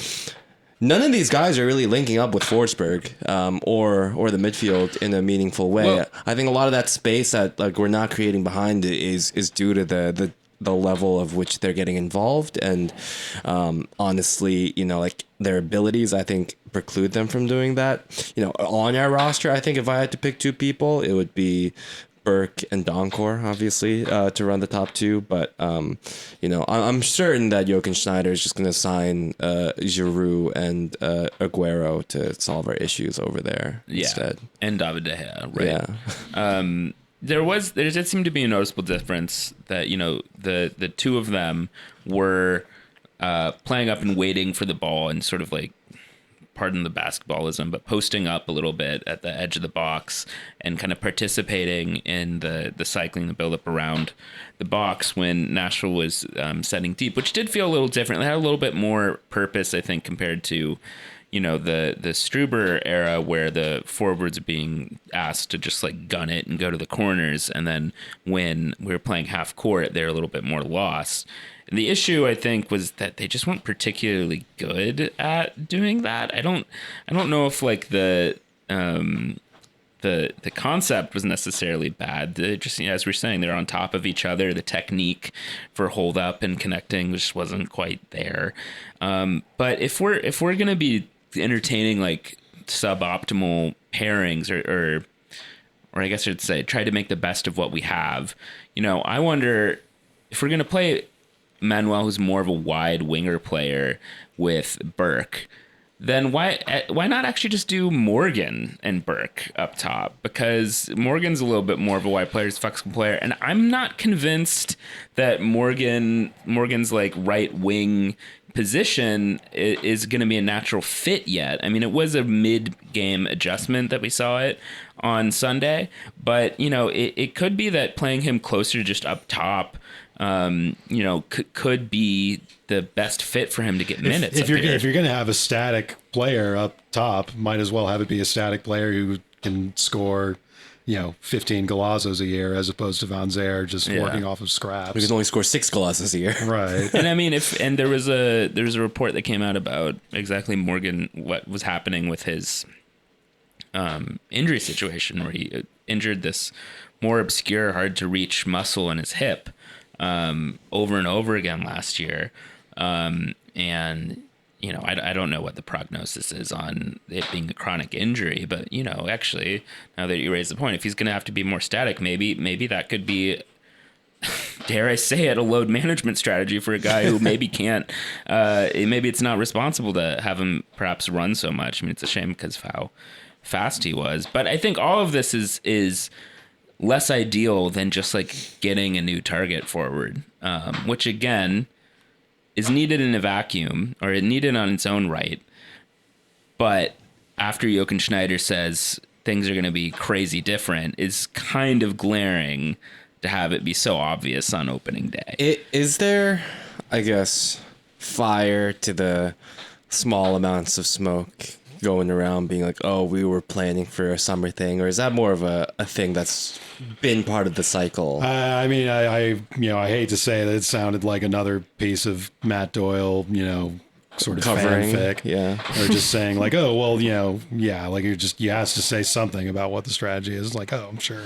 none of these guys are really linking up with Forsberg or the midfield in a meaningful way. Well, I think a lot of that space that like we're not creating behind is due to the level of which they're getting involved, and honestly, like their abilities, I think, preclude them from doing that. On our roster, I think if I had to pick two people, it would be Burke and Donkor, obviously, to run the top two. But, I'm certain that Jochen Schneider is just going to sign Giroux and Aguero to solve our issues over there instead. And David De Gea, right? Yeah. There did seem to be a noticeable difference that, the two of them were playing up and waiting for the ball and sort of like, pardon the basketballism, but posting up a little bit at the edge of the box and kind of participating in the cycling, the buildup around the box when Nashville was setting deep, which did feel a little different. They had a little bit more purpose, I think, compared to, the Struber era where the forwards are being asked to just like gun it and go to the corners. And then when we were playing half court, they're a little bit more lost. And the issue, I think, was that they just weren't particularly good at doing that. I don't know if like the concept was necessarily bad. They just, as we're saying, they're on top of each other. The technique for hold up and connecting just wasn't quite there. But if we're gonna be entertaining like suboptimal pairings or or I guess I should say, try to make the best of what we have. You know, I wonder if we're going to play Manuel, who's more of a wide winger player, with Burke, then why not actually just do Morgan and Burke up top? Because Morgan's a little bit more of a wide player, he's a flexible player, and I'm not convinced that Morgan's like right wing position is going to be a natural fit yet. I mean, it was a mid-game adjustment that we saw it on Sunday, but you know, it could be that playing him closer just up top, you know, could be the best fit for him to get minutes. If you're going to have a static player up top, might as well have it be a static player who can score, you know, 15 Golazzos a year, as opposed to Van Zer just working off of scraps. We can only score 6 Golazzos a year. Right. And I mean, there was a report that came out about exactly Morgan, what was happening with his injury situation, where he injured this more obscure, hard to reach muscle in his hip over and over again last year. And, you know, I don't know what the prognosis is on it being a chronic injury, but, you know, actually, now that you raise the point, if he's going to have to be more static, maybe that could be, dare I say it, a load management strategy for a guy who maybe can't, maybe it's not responsible to have him perhaps run so much. I mean, it's a shame because of how fast he was, but I think all of this is less ideal than just like getting a new target forward, which again is needed in a vacuum, or needed on its own right. But after Jochen Schneider says things are going to be crazy different, is kind of glaring to have it be so obvious on opening day. Is there, I guess, fire to the small amounts of smoke going around being like, oh, we were planning for a summer thing? Or is that more of a thing that's been part of the cycle? I mean, I hate to say that it sounded like another piece of Matt Doyle, you know, sort of Covering, fanfic. yeah. Or just saying like, oh, well, you know, yeah, like you asked to say something about what the strategy is. Like, oh, I'm sure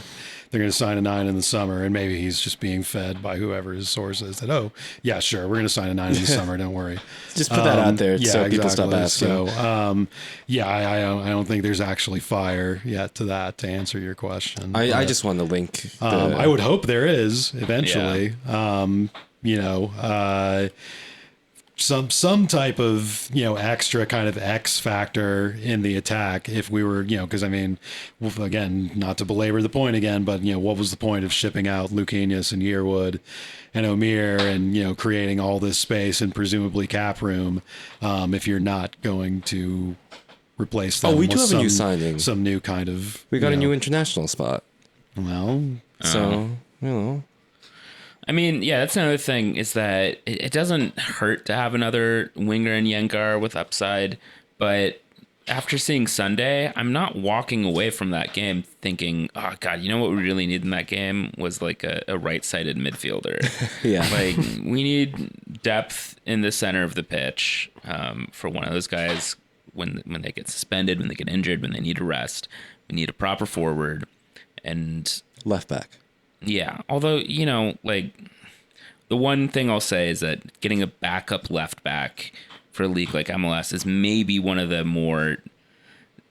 they're going to sign a 9 in the summer, and maybe he's just being fed by whoever his source is that, oh, yeah, sure, we're going to sign a 9 in the summer. Don't worry. Just put that out there so people stop asking. So, yeah, I don't think there's actually fire yet to that, to answer your question. I just want to link. I would hope there is eventually. Yeah. You know, some type of, you know, extra kind of X factor in the attack if we were, you know, because I mean, again, not to belabor the point again, but, you know, what was the point of shipping out Luquinhas and Yearwood and O'Meara and, you know, creating all this space and presumably cap room if you're not going to replace them? Oh, we do with have a new signing. Some new kind of. We got a new international spot. Well, so, you know. I mean, yeah, that's another thing, is that it doesn't hurt to have another winger in Yengar with upside, but after seeing Sunday, I'm not walking away from that game thinking, oh, God, you know what we really need in that game was like a right-sided midfielder. Yeah. Like, we need depth in the center of the pitch for one of those guys when they get suspended, when they get injured, when they need a rest. We need a proper forward and left back. Yeah, although, you know, like, the one thing I'll say is that getting a backup left back for a league like MLS is maybe one of the more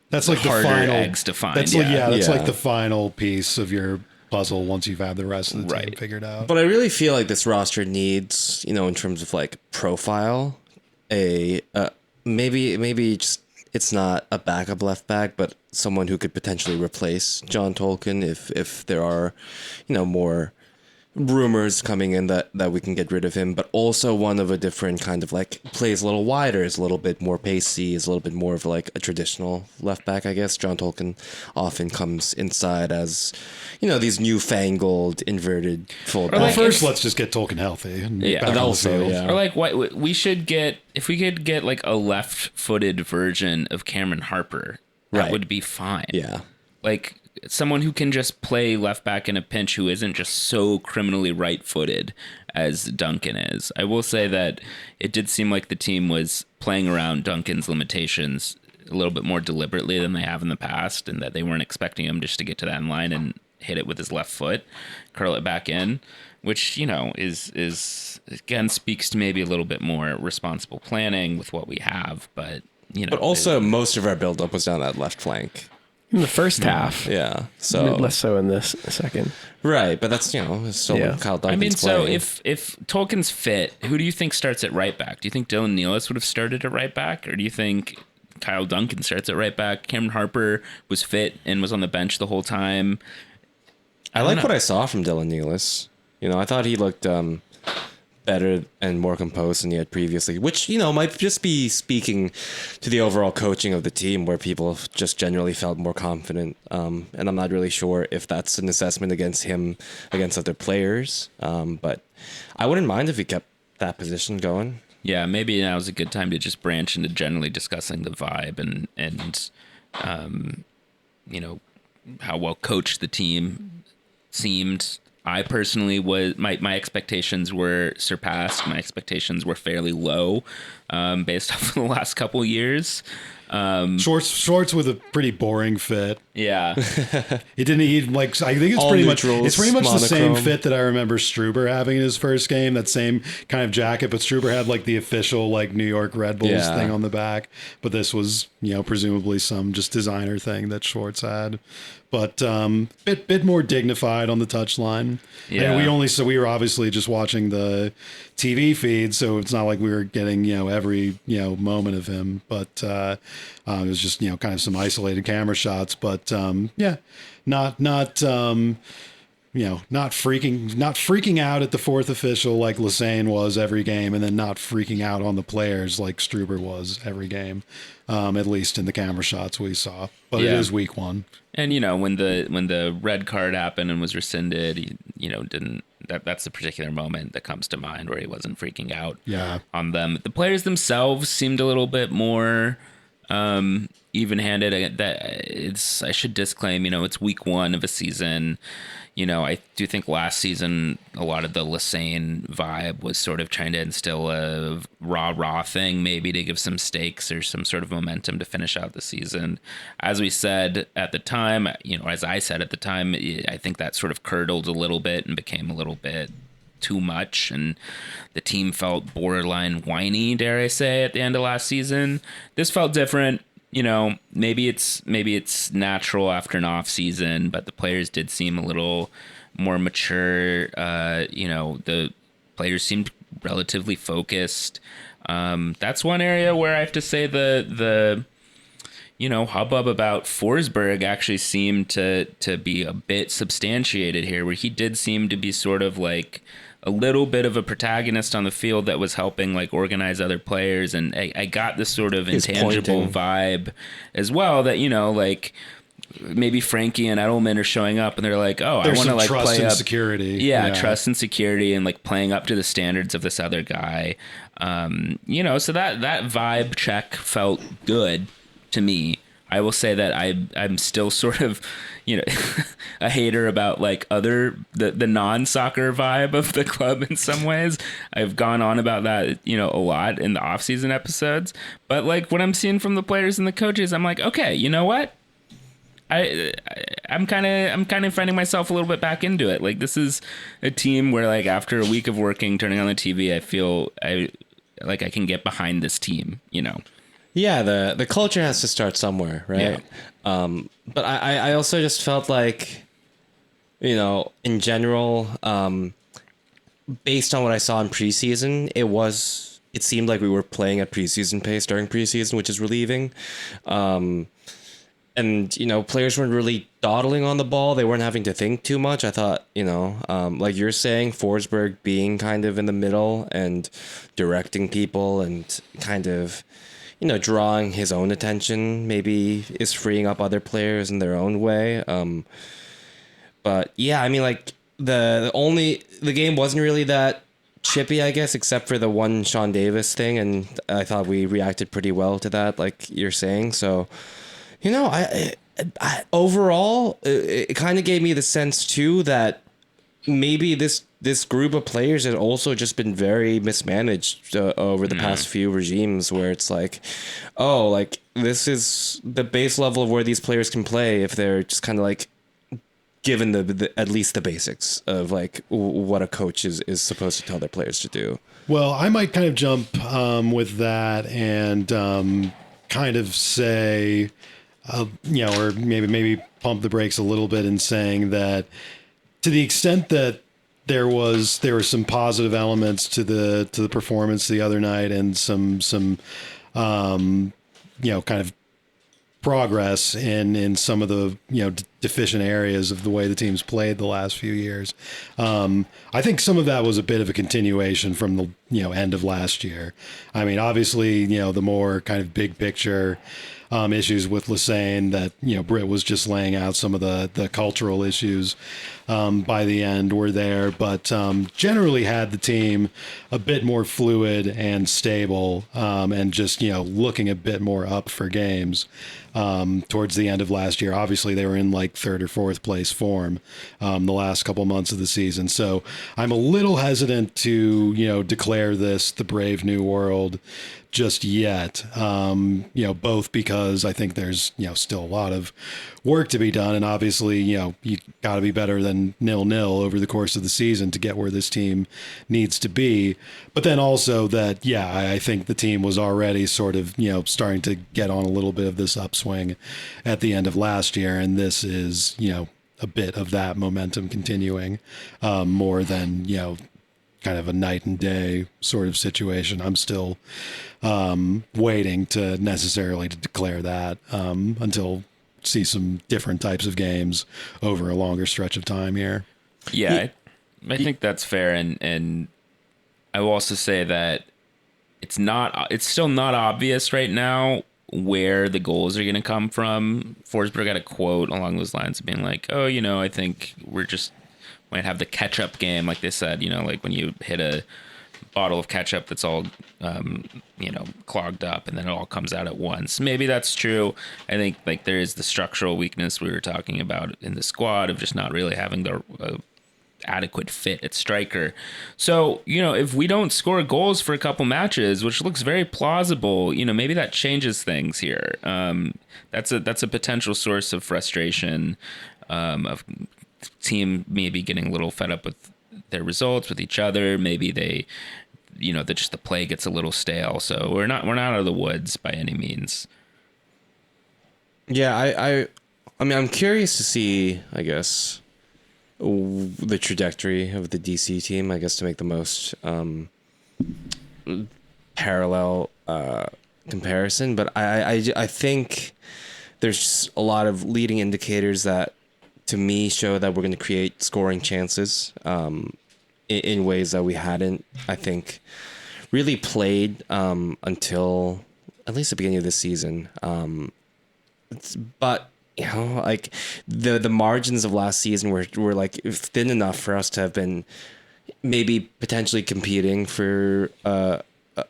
that's like harder the final eggs to find. That's like the final piece of your puzzle once you've had the rest of the team figured out. But I really feel like this roster needs, you know, in terms of like profile, maybe just, it's not a backup left back, but someone who could potentially replace John Tolkien if there are, you know, more rumors coming in that we can get rid of him, but also one of a different kind of, like, plays a little wider, is a little bit more pacey, is a little bit more of like a traditional left back, I guess. John Tolkien often comes inside as, you know, these newfangled inverted full Well, back. first, let's just get Tolkien healthy. And Yeah. back on the Also, field. yeah. Or like, what we should get, if we could get like a left-footed version of Cameron Harper, that Right. would be fine. Yeah. Like, someone who can just play left back in a pinch, who isn't just so criminally right-footed as Duncan is. I will say that it did seem like the team was playing around Duncan's limitations a little bit more deliberately than they have in the past, and that they weren't expecting him just to get to that line and hit it with his left foot, curl it back in, which, you know, is again speaks to maybe a little bit more responsible planning with what we have, but, you know. But also, most of our buildup was down that left flank. in the first half. Yeah. So Less so in this second. right, but that's it's still Yeah. Kyle Duncan's I mean, so playing. if Tolkien's fit, who do you think starts at right back? Do you think Dylan Nealis would have started at right back, or do you think Kyle Duncan starts at right back? Cameron Harper was fit and was on the bench the whole time. I like what I saw from Dylan Nealis. I thought he looked better and more composed than he had previously, which, might just be speaking to the overall coaching of the team where people just generally felt more confident. And I'm not really sure if that's an assessment against him, against other players. But I wouldn't mind if he kept that position going. Yeah, maybe now is a good time to just branch into generally discussing the vibe and how well coached the team seemed. I personally was my expectations were surpassed. My expectations were fairly low, based off of the last couple years. Shorts with a pretty boring fit. Yeah, He didn't eat I think it's All pretty much neutrals, the same monochrome. fit that I remember Struber having in his first game. That same kind of jacket, but Struber had the official New York Red Bulls Yeah. thing on the back. But this was presumably some just designer thing that Schwartz had. But bit more dignified on the touchline. Yeah. And we were obviously just watching the TV feed, so it's not like we were getting every moment of him. But it was just kind of some isolated camera shots. But not freaking out at the fourth official like Lassane was every game, and then not freaking out on the players like Struber was every game, at least in the camera shots we saw. But it Yeah. is week one. and when the red card happened and was rescinded, he didn't. That's the particular moment that comes to mind where he wasn't freaking out. Yeah. On them. The players themselves seemed a little bit more even-handed. I should disclaim, it's week one of a season. I do think last season a lot of the Lassane vibe was sort of trying to instill a raw thing, maybe to give some stakes or some sort of momentum to finish out the season. As we said at the time, as I said at the time, I think that sort of curdled a little bit and became a little bit too much, and the team felt borderline whiny, dare I say, at the end of last season. This felt different. Maybe it's natural after an off season, but the players did seem a little more mature. The players seemed relatively focused. That's one area where I have to say the hubbub about Forsberg actually seemed to be a bit substantiated here, where he did seem to be sort of a little bit of a protagonist on the field that was helping organize other players. And I got this sort of intangible vibe as well that, maybe Frankie and Edelman are showing up and they're like, oh, There's I want to some trust play and up. security. Yeah, trust and security and playing up to the standards of this other guy. So that vibe check felt good to me. I will say that I'm still sort of, a hater about the non-soccer vibe of the club in some ways. I've gone on about that, a lot in the off-season episodes. But what I'm seeing from the players and the coaches, I'm like, okay, you know what? I'm kind of finding myself a little bit back into it. This is a team where after a week of working, turning on the TV, I feel I can get behind this team, Yeah, the culture has to start somewhere, right? Yeah. But I also just felt in general, based on what I saw in preseason, it seemed like we were playing at preseason pace during preseason, which is relieving. And, players weren't really dawdling on the ball. They weren't having to think too much. I thought, like you're saying, Forsberg being kind of in the middle and directing people and kind of, drawing his own attention maybe is freeing up other players in their own way. But yeah, I mean, the game wasn't really that chippy, I guess, except for the one Sean Davis thing. And I thought we reacted pretty well to that, like you're saying. So, I overall, it kind of gave me the sense too that maybe this group of players had also just been very mismanaged over the past few regimes, where it's this is the base level of where these players can play if they're just kind of given the at least the basics of what a coach is supposed to tell their players to do. Well, I might kind of jump with that and kind of say or maybe pump the brakes a little bit in saying that to the extent that there were some positive elements to the performance the other night and some kind of progress in some of the deficient areas of the way the team's played the last few years. I think some of that was a bit of a continuation from the end of last year. I mean, obviously, the more kind of big picture issues with Lassane that Brit was just laying out, some of the cultural issues by the end were there, but generally had the team a bit more fluid and stable, and just looking a bit more up for games towards the end of last year. Obviously, they were in like third or fourth place form the last couple months of the season, so I'm a little hesitant to declare this the Brave New World just yet, both because I think there's, still a lot of work to be done. And obviously, you got to be better than 0-0 over the course of the season to get where this team needs to be. But then also that, I think the team was already sort of, starting to get on a little bit of this upswing at the end of last year. And this is, a bit of that momentum continuing, more than, kind of a night and day sort of situation. I'm still waiting to necessarily to declare that until see some different types of games over a longer stretch of time here. Yeah, I think that's fair, and I will also say that it's still not obvious right now where the goals are going to come from. Forsberg got a quote along those lines of being like, "Oh, I think we're just might have the ketchup game," like they said, like when you hit a bottle of ketchup that's all, clogged up and then it all comes out at once. Maybe that's true. I think like there is the structural weakness we were talking about in the squad of just not really having the adequate fit at striker. So, if we don't score goals for a couple matches, which looks very plausible, maybe that changes things here. That's a potential source of frustration, of team maybe getting a little fed up with their results with each other. Maybe they, just the play gets a little stale. So we're not out of the woods by any means. Yeah, I mean, I'm curious to see, I guess, the trajectory of the DC team, I guess, to make the most parallel comparison. But I think there's a lot of leading indicators that, to me, show that we're going to create scoring chances in ways that we hadn't, I think, really played until at least the beginning of this season. But like the margins of last season were like thin enough for us to have been maybe potentially competing for a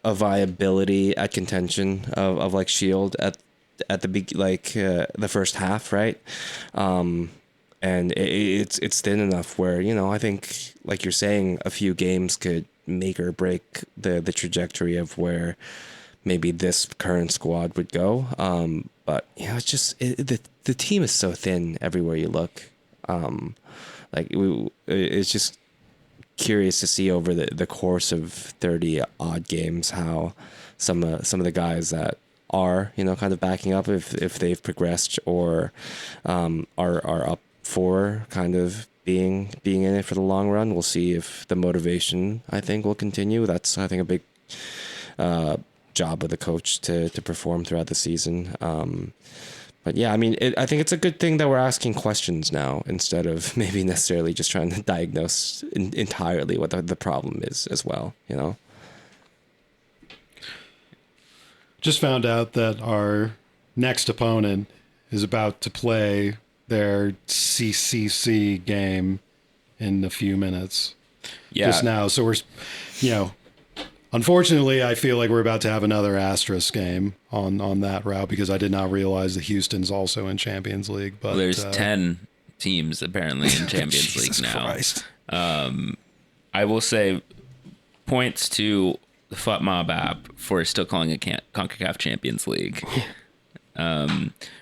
viability at contention of like Shield at the first half, right? And it's thin enough where, I think, like you're saying, a few games could make or break the trajectory of where maybe this current squad would go. But it's just the team is so thin everywhere you look. It's just curious to see over the course of 30 odd games how some of the guys that are kind of backing up, if they've progressed or are up for kind of being in it for the long run. We'll see if the motivation, I think, will continue. That's, I think, a big job of the coach to perform throughout the season. But yeah, I mean, I think it's a good thing that we're asking questions now instead of maybe necessarily just trying to diagnose entirely what the problem is as well, Just found out that our next opponent is about to play their CCC game in a few minutes. Yeah. Just now. So we're, unfortunately, I feel like we're about to have another asterisk game on that route because I did not realize that Houston's also in Champions League. But there's 10 teams apparently in Champions League now. Christ. I will say points to the FUTMOB app for still calling it CONCACAF Champions League.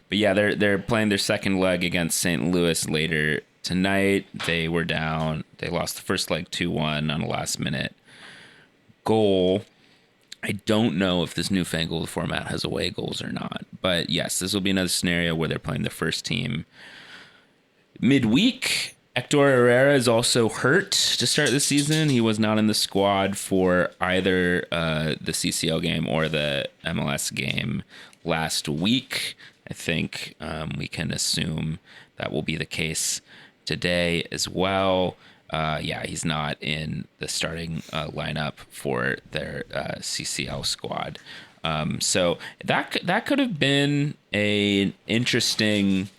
But yeah, they're playing their second leg against St. Louis later tonight. They were down. They lost the first leg 2-1 on a last minute goal. I don't know if this newfangled format has away goals or not. But yes, this will be another scenario where they're playing the first team midweek. Hector Herrera is also hurt to start the season. He was not in the squad for either the CCL game or the MLS game last week. I think we can assume that will be the case today as well. He's not in the starting lineup for their CCL squad. So that could have been an interesting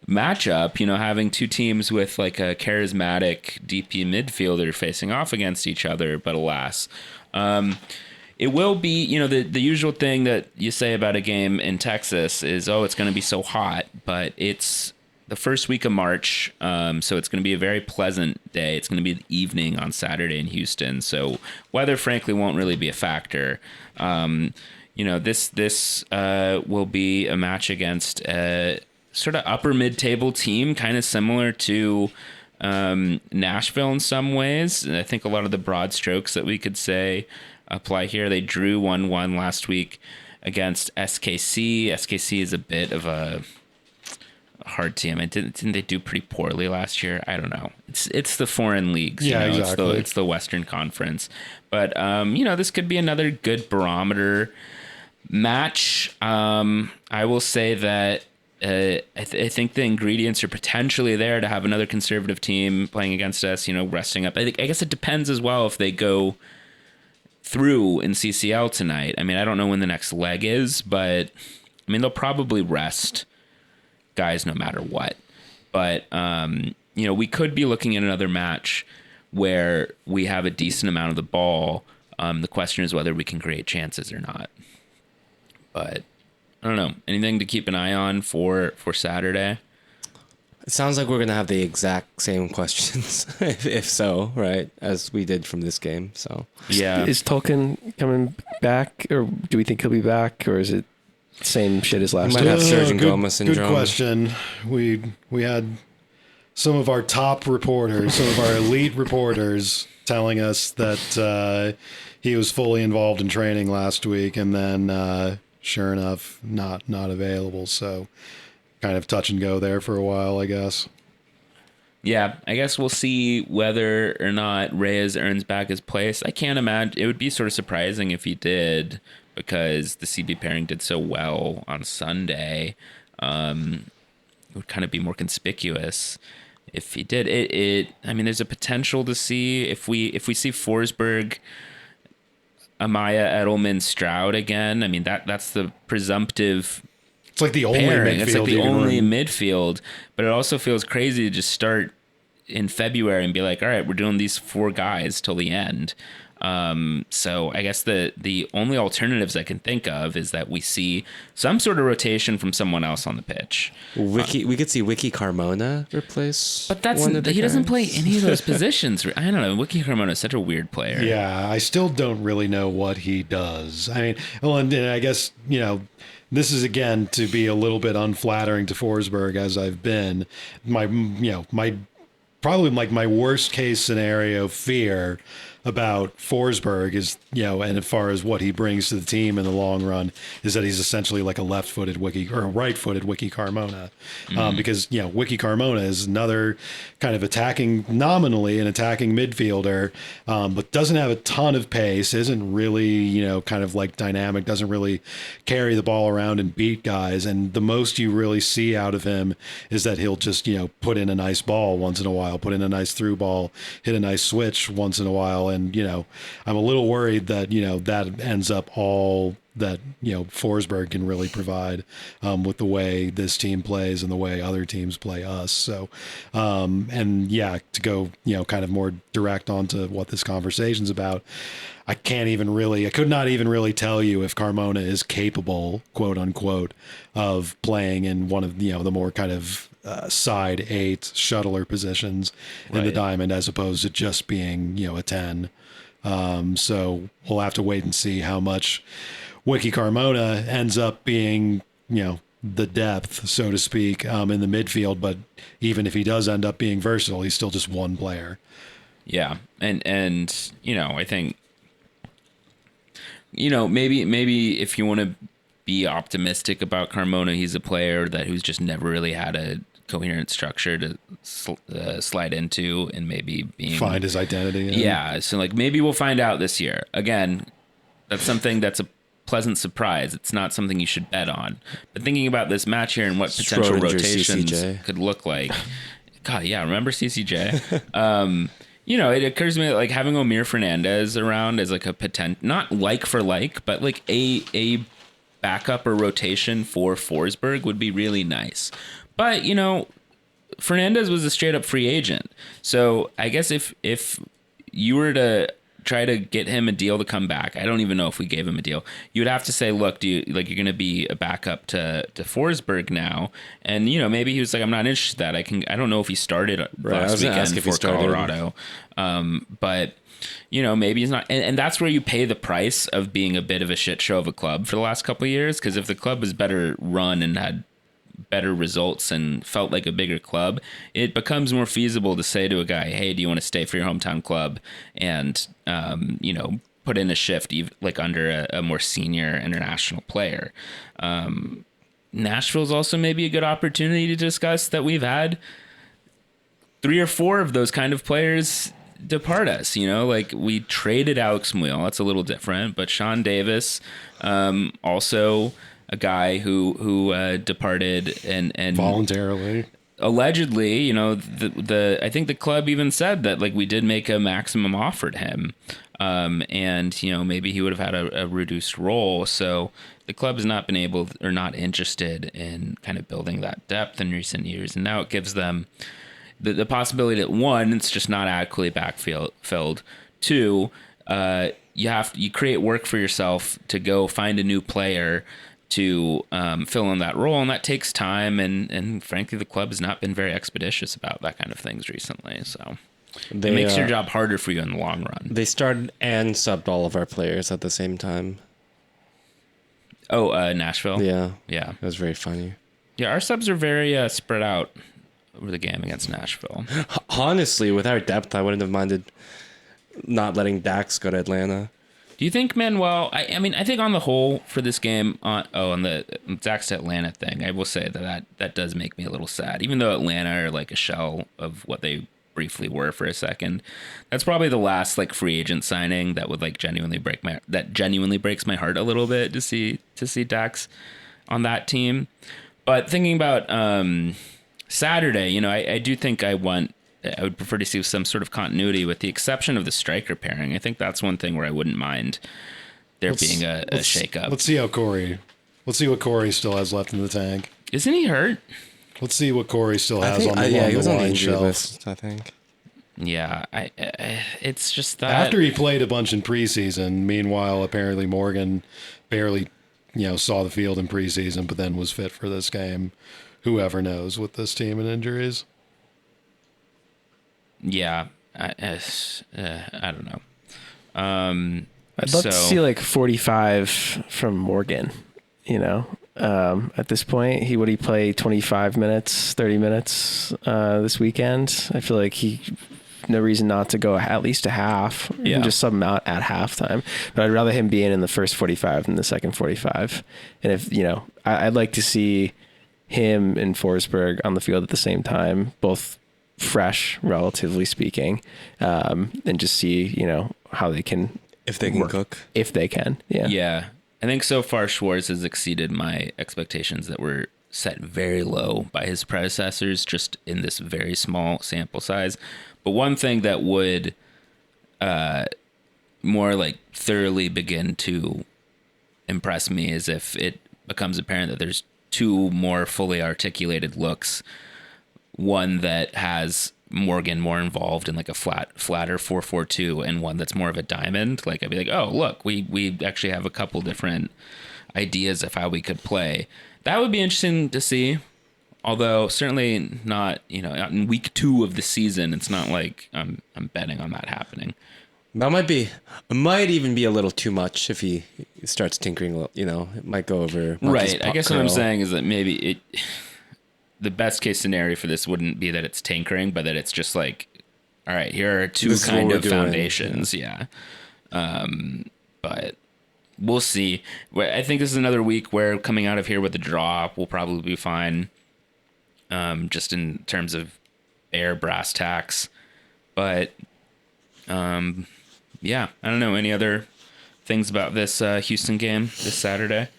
matchup, having two teams with like a charismatic DP midfielder facing off against each other. But alas, it will be, the usual thing that you say about a game in Texas is, it's going to be so hot, but it's the first week of March. So it's going to be a very pleasant day. It's going to be the evening on Saturday in Houston. So weather, frankly, won't really be a factor. This will be a match against sort of upper mid-table team, kind of similar to Nashville in some ways. And I think a lot of the broad strokes that we could say apply here. They drew 1-1 last week against SKC. SKC is a bit of a hard team. Didn't they do pretty poorly last year? I don't know. It's the foreign leagues. Exactly. It's the Western Conference. But this could be another good barometer match. I will say that I think the ingredients are potentially there to have another conservative team playing against us, resting up. I guess it depends as well if they go through in CCL tonight. I mean, I don't know when the next leg is, but I mean, they'll probably rest guys no matter what. But, we could be looking at another match where we have a decent amount of the ball. The question is whether we can create chances or not. But I don't know. Anything to keep an eye on for Saturday? It sounds like we're going to have the exact same questions, if so, right, as we did from this game. So yeah. Is Tolkien coming back, or do we think he'll be back, or is it same shit as last Might time? have Sergeant Gomez syndrome. Good question. We had some of our top reporters, some of our elite reporters telling us that he was fully involved in training last week, and then sure enough, not available. So kind of touch and go there for a while, I guess. Yeah, I guess we'll see whether or not Reyes earns back his place. I can't imagine. It would be sort of surprising if he did, because the CB pairing did so well on Sunday. It would kind of be more conspicuous if he did. I mean, there's a potential to see if we see Forsberg, Amaya, Edelman, Stroud again. I mean, that's the presumptive. It's like the only pairing. midfield. It's like the you can only run. midfield, but it also feels crazy to just start in February and be like, all right, we're doing these four guys till the end. So I guess the only alternatives I can think of is that we see some sort of rotation from someone else on the pitch. we could see Wiki Carmona replace. But he doesn't play any of those positions. I don't know. Wiki Carmona is such a weird player. Yeah, I still don't really know what he does. I mean, well, and I guess, this is, again, to be a little bit unflattering to Forsberg as I've been. My probably like my worst case scenario fear about Forsberg is, and as far as what he brings to the team in the long run, is that he's essentially like a left-footed Wiki or a right-footed Wiki Carmona. Because, Wiki Carmona is another kind of nominally an attacking midfielder, but doesn't have a ton of pace, isn't really, kind of like dynamic, doesn't really carry the ball around and beat guys. And the most you really see out of him is that he'll just, put in a nice ball once in a while, put in a nice through ball, hit a nice switch once in a while. And, I'm a little worried that, that ends up all that, Forsberg can really provide with the way this team plays and the way other teams play us. So, to go, kind of more direct onto what this conversation's about, I could not even really tell you if Carmona is capable, quote unquote, of playing in one of, the more kind of side 8 shuttler positions in the diamond, as opposed to just being, a 10. So we'll have to wait and see how much Wiki Carmona ends up being, the depth, so to speak, in the midfield. But even if he does end up being versatile, he's still just one player. Yeah. And I think maybe if you want to be optimistic about Carmona, he's a player who's just never really had a coherent structure to slide into, and maybe find his identity. Yeah. So like maybe we'll find out this year. Again, that's something that's a pleasant surprise. It's not something you should bet on. But thinking about this match here and what potential Schrodinger rotations CCJ. could look like. God, yeah, remember CCJ? It occurs to me that like having Omir Fernandez around as like a not like for like, but like a backup or rotation for Forsberg would be really nice. But, Fernandez was a straight up free agent. So I guess if you were to try to get him a deal to come back, I don't even know if we gave him a deal. You would have to say, look, you're going to be a backup to Forsberg now? And, maybe he was like, I'm not interested in that. I don't know if he started last weekend for Colorado. But, maybe he's not. And that's where you pay the price of being a bit of a shit show of a club for the last couple of years. Because if the club was better run and had better results and felt like a bigger club, it becomes more feasible to say to a guy, hey, do you want to stay for your hometown club and put in a shift like under a more senior international player. Nashville's also maybe a good opportunity to discuss that we've had 3 or 4 of those kind of players depart us. Like we traded Alex Muyl, that's a little different, but Sean Davis, also a guy who departed and voluntarily. Allegedly, I think the club even said that like we did make a maximum offer to him, and maybe he would have had a reduced role. So the club has not been able or not interested in kind of building that depth in recent years, and now it gives them the possibility that 1, it's just not adequately backfilled. 2, you create work for yourself to go find a new player to fill in that role, and that takes time, and frankly the club has not been very expeditious about that kind of things recently, so it makes your job harder for you in the long run. They started and subbed all of our players at the same time. Nashville? Yeah. It was very funny. Yeah, our subs are very spread out over the game against Nashville. Honestly, with our depth, I wouldn't have minded not letting Dax go to Atlanta. Do you think Manuel? I think on the whole for this game, on the Dax to Atlanta thing, I will say that does make me a little sad. Even though Atlanta are like a shell of what they briefly were for a second, that's probably the last like free agent signing that would like genuinely breaks my heart a little bit to see Dax on that team. But thinking about Saturday, I do think I would prefer to see some sort of continuity with the exception of the striker pairing. I think that's one thing where I wouldn't mind there being a shakeup. Let's see what Corey still has left in the tank. Isn't he hurt? Let's see what Corey still has on the he was on the wine injury shelf. list, I think. Yeah, it's just that After he played a bunch in preseason, meanwhile, apparently Morgan barely, saw the field in preseason, but then was fit for this game. Whoever knows with this team and injuries. Yeah, I don't know. I'd love to see like 45 from Morgan, at this point. Would he play 25 minutes, 30 minutes this weekend? I feel like no reason not to go at least a half. Yeah. Just sub him out at halftime. But I'd rather him be in the first 45 than the second 45. And if, I'd like to see him and Forsberg on the field at the same time, both fresh, relatively speaking, and just see, how they can, if they can cook, if they can. Yeah. I think so far Schwartz has exceeded my expectations that were set very low by his predecessors just in this very small sample size. But one thing that would more like thoroughly begin to impress me is if it becomes apparent that there's 2 more fully articulated looks, one that has Morgan more involved in like a flatter 4-4-2 and one that's more of a diamond. Like I'd be like, oh, look, we actually have a couple different ideas of how we could play. That would be interesting to see. Although certainly not, not in week 2 of the season. It's not like I'm betting on that happening. That might even be a little too much if he starts tinkering. It might go over. Right. I guess what I'm saying is that maybe the best case scenario for this wouldn't be that it's tinkering, but that it's just like, all right, here are 2 kind of foundations. Yeah. But we'll see. I think this is another week where coming out of here with a draw, we'll probably be fine. Just in terms of air brass tacks. But, yeah, I don't know. Any other things about this Houston game this Saturday?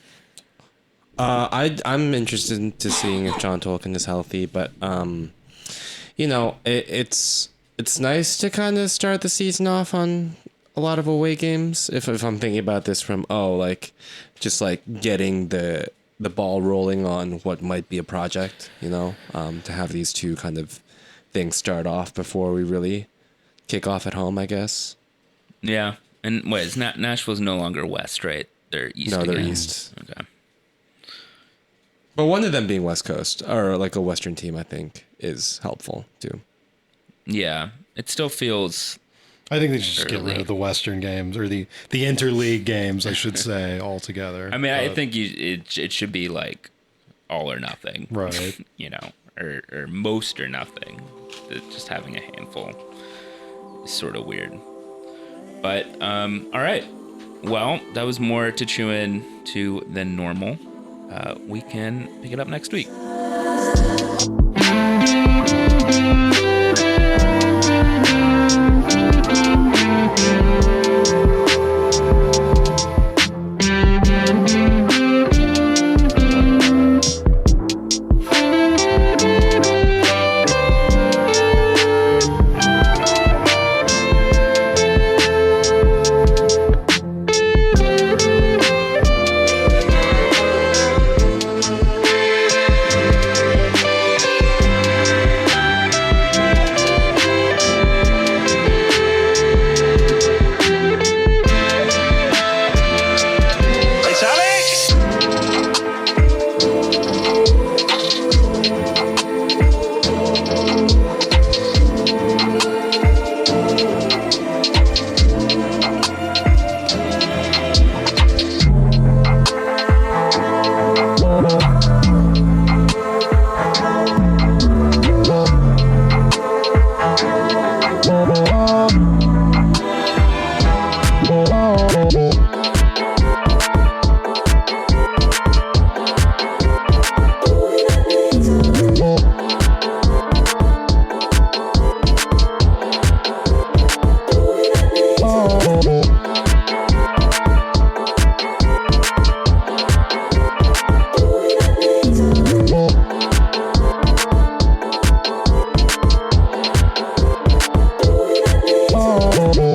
I'm interested to seeing if John Tolkien is healthy, but it's nice to kind of start the season off on a lot of away games. If I'm thinking about this from just getting the ball rolling on what might be a project, to have these two kind of things start off before we really kick off at home, I guess. Yeah, and wait, Nashville's no longer West, right? They're East. No, they're again. East. Okay. But one of them being West Coast, or like a Western team, I think, is helpful, too. Yeah, it still feels... I think they should just get early. rid of the Western games, or the interleague games, I should say, altogether. I mean, I think it should be like all or nothing. Right. Or most or nothing. Just having a handful is sort of weird. But, all right. Well, that was more to chew in to than normal. We can pick it up next week.